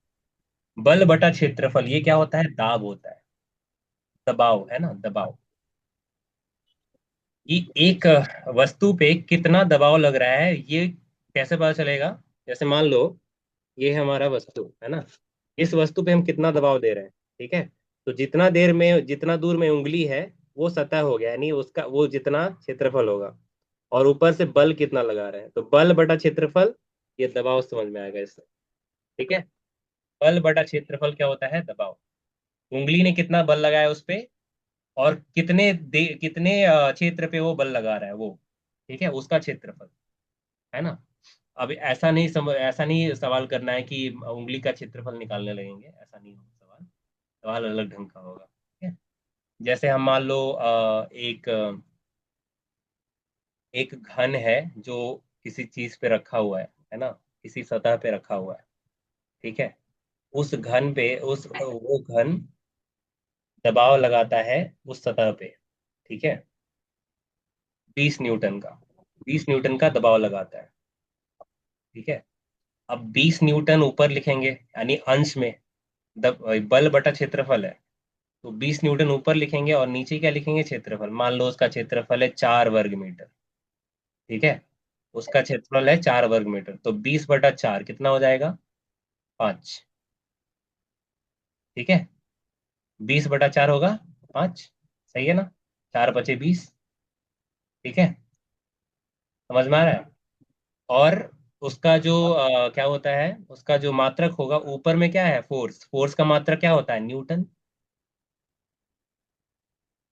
बल बटा क्षेत्रफल, ये क्या होता है, दाब होता है, दबाव है ना, दबाव। कि एक वस्तु पे कितना दबाव लग रहा है, ये कैसे पता चलेगा। जैसे मान लो ये है हमारा वस्तु है ना, इस वस्तु पे हम कितना दबाव दे रहे हैं, ठीक है। तो जितना देर में, जितना दूर में उंगली है, वो सतह हो गया, यानी उसका वो जितना क्षेत्रफल होगा। और ऊपर से बल कितना लगा रहे हैं, तो बल बटा क्षेत्रफल, ये दबाव समझ में आएगा इससे। ठीक है, बल बटा क्षेत्रफल क्या होता है, दबाव। उंगली ने कितना बल लगाया उस पे, और कितने क्षेत्र पे वो बल लगा रहा है वो, ठीक है, उसका क्षेत्रफल, है ना। अब ऐसा नहीं सवाल करना है कि उंगली का क्षेत्रफल निकालने लगेंगे, ऐसा नहीं होगा सवाल। सवाल अलग ढंग का होगा, ठीक है। जैसे हम मान लो एक घन है जो किसी चीज पे रखा हुआ है ना, किसी सतह पे रखा हुआ है, ठीक है। उस घन पे उस वो घन दबाव लगाता है उस सतह पे, ठीक है, 20 न्यूटन का, 20 न्यूटन का दबाव लगाता है, ठीक है। अब 20 न्यूटन ऊपर लिखेंगे, यानी अंश में, दब बल बटा क्षेत्रफल है, तो 20 न्यूटन ऊपर लिखेंगे और नीचे क्या लिखेंगे, क्षेत्रफल। मान लो उसका क्षेत्रफल है 4 वर्ग मीटर, ठीक है, उसका क्षेत्रफल है 4 वर्ग मीटर, तो 20/4 कितना हो जाएगा, 5, ठीक है। 20/4 होगा 5, सही है ना, 4×5 = 20, ठीक है, समझ में आ रहा है। और उसका जो क्या होता है, उसका जो मात्रक होगा ऊपर में, क्या है, फोर्स, फोर्स का मात्रक क्या होता है, न्यूटन।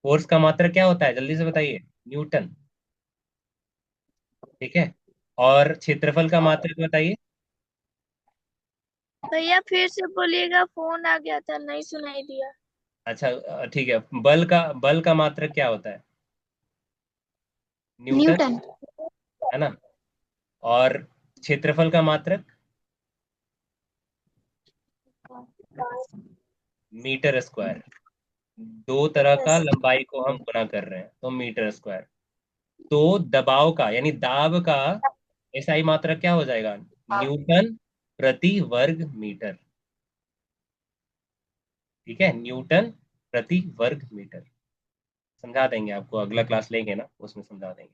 फोर्स का मात्रक क्या होता है, जल्दी से बताइए, न्यूटन, ठीक है। और क्षेत्रफल का मात्रक बताइए। भैया फिर से बोलिएगा, फोन आ गया था, नहीं सुनाई दिया। अच्छा ठीक है, बल का मात्रक क्या होता है, न्यूटन, न्यूटन। है ना। और क्षेत्रफल का मात्रक मीटर स्क्वायर। दो तरह का लंबाई को हम गुना कर रहे हैं, तो मीटर स्क्वायर। तो दबाव का, यानी दाब का एसआई मात्रक क्या हो जाएगा, न्यूटन प्रति वर्ग मीटर, ठीक है, न्यूटन प्रति वर्ग मीटर। समझा देंगे आपको, अगला क्लास लेंगे ना उसमें समझा देंगे।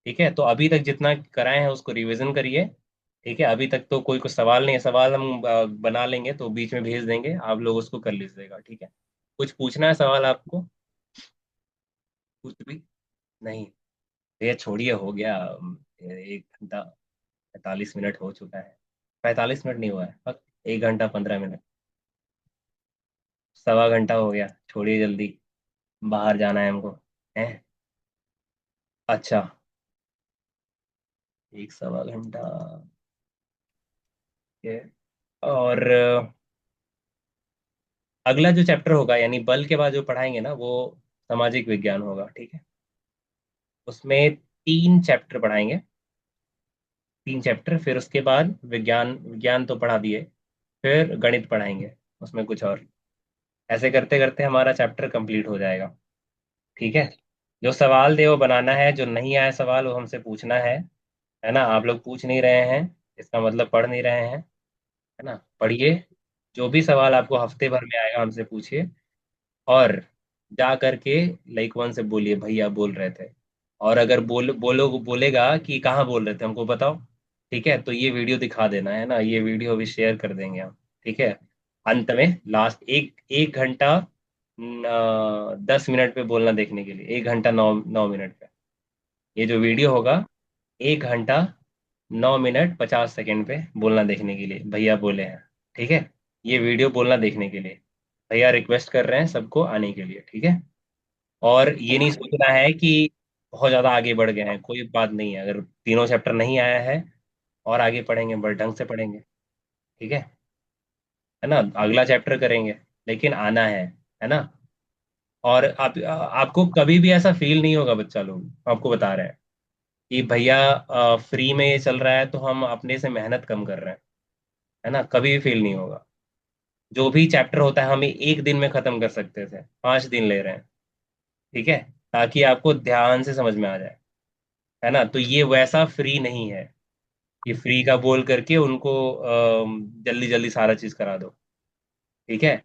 ठीक है, तो अभी तक जितना कराए हैं उसको रिवीजन करिए। ठीक है, अभी तक तो कोई कुछ सवाल नहीं है, सवाल हम बना लेंगे तो बीच में भेज देंगे, आप लोग उसको कर लीजिएगा, ठीक है। कुछ पूछना है सवाल आपको, कुछ भी नहीं। ये छोड़िए, हो गया 1 घंटा 45 मिनट हो चुका है, 45 मिनट नहीं हुआ है, बस 1 घंटा 15 मिनट, 1.25 घंटा हो गया, छोड़िए जल्दी, बाहर जाना है हमको, है। अच्छा, 1 1/4 घंटा ये। और अगला जो चैप्टर होगा, यानी बल के बाद जो पढ़ाएंगे ना, वो सामाजिक विज्ञान होगा, ठीक है। उसमें 3 चैप्टर पढ़ाएंगे, 3 चैप्टर, फिर उसके बाद विज्ञान, विज्ञान तो पढ़ा दिए, फिर गणित पढ़ाएंगे उसमें कुछ और। ऐसे करते करते हमारा चैप्टर कंप्लीट हो जाएगा, ठीक है। जो सवाल दे वो बनाना है, जो नहीं आया सवाल वो हमसे पूछना है ना। आप लोग पूछ नहीं रहे हैं, इसका मतलब पढ़ नहीं रहे हैं, है ना। पढ़िए, जो भी सवाल आपको हफ्ते भर में आएगा हमसे पूछिए। और जा करके लाइक वन से बोलिए भैया बोल रहे थे। और अगर बोलेगा कि कहाँ बोल रहे थे हमको बताओ, ठीक है, तो ये वीडियो दिखा देना, है ना, ये वीडियो अभी शेयर कर देंगे हम, ठीक है। अंत में लास्ट एक 1 घंटा 10 मिनट पे बोलना देखने के लिए, 1 घंटा 9 9 मिनट पे ये जो वीडियो होगा, 1 घंटा 9 मिनट 50 सेकेंड पे बोलना देखने के लिए भैया बोले हैं, ठीक है। ये वीडियो बोलना देखने के लिए भैया रिक्वेस्ट कर रहे हैं सबको आने के लिए, ठीक है। और ये नहीं सोचना है कि बहुत ज्यादा आगे बढ़ गए हैं, कोई बात नहीं है, अगर तीनों चैप्टर नहीं आया है और आगे पढ़ेंगे, बड़े ढंग से पढ़ेंगे, ठीक है ना। अगला चैप्टर करेंगे, लेकिन आना है ना। और आपको कभी भी ऐसा फील नहीं होगा, बच्चा लोग आपको बता रहे हैं कि भैया फ्री में ये चल रहा है तो हम अपने से मेहनत कम कर रहे हैं, है ना, कभी भी फील नहीं होगा। जो भी चैप्टर होता है हम एक दिन में खत्म कर सकते थे, 5 दिन ले रहे हैं, ठीक है, ताकि आपको ध्यान से समझ में आ जाए, है ना। तो ये वैसा फ्री नहीं है कि फ्री का बोल करके उनको जल्दी जल्दी सारा चीज करा दो। ठीक है,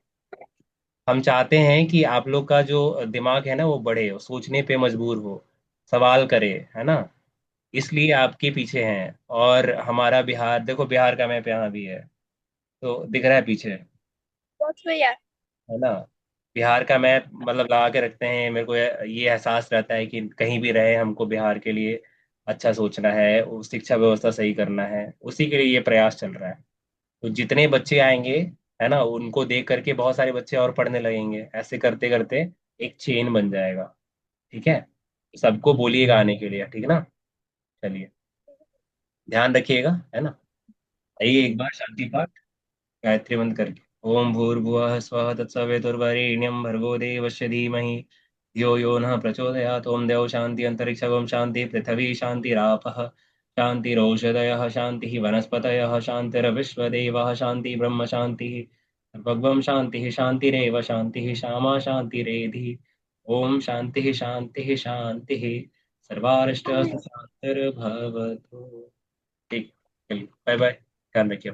हम चाहते हैं कि आप लोग का जो दिमाग है ना वो बढ़े, सोचने पे मजबूर हो, सवाल करे, है ना। इसलिए आपके पीछे हैं। और हमारा बिहार देखो, बिहार का मैप यहाँ भी है, तो दिख रहा है पीछे, बस भैया। है ना। बिहार का मैप मतलब लगा के रखते हैं, मेरे को ये एहसास रहता है कि कहीं भी रहे हमको बिहार के लिए अच्छा सोचना है, शिक्षा व्यवस्था सही करना है, उसी के लिए ये प्रयास चल रहा है। तो जितने बच्चे आएंगे, है ना, उनको देख करके बहुत सारे बच्चे और पढ़ने लगेंगे, ऐसे करते करते एक चेन बन जाएगा। ठीक है, सबको बोलिएगा आने के लिए, ठीक है ना। चलिए, ध्यान रखिएगा, है ना। आइए एक बार शांति पाठ, गायत्री मंत्र करके। ओम भूर्भुवः स्वः तत्सवितुर्वरेण्यं भर्गो देवस्य धीमहि धियो यो नः प्रचोदयात्। ओम देव शांति अंतरिक्षं शांति पृथ्वी शांतिरापः शांतिरौषधयः शांतिः वनस्पतयः शांतिर्विश्वदेवः शांति ब्रह्म शांतिः भगवं शांतिः शांतिरेव शांतिः श्यामा शांतिरेधि। ओम शांतिः शांतिः शांतिः सर्वारिष्ट शांतिर्भवतु। ठीक, चलिए, बाय बाय, ध्यान रखिए।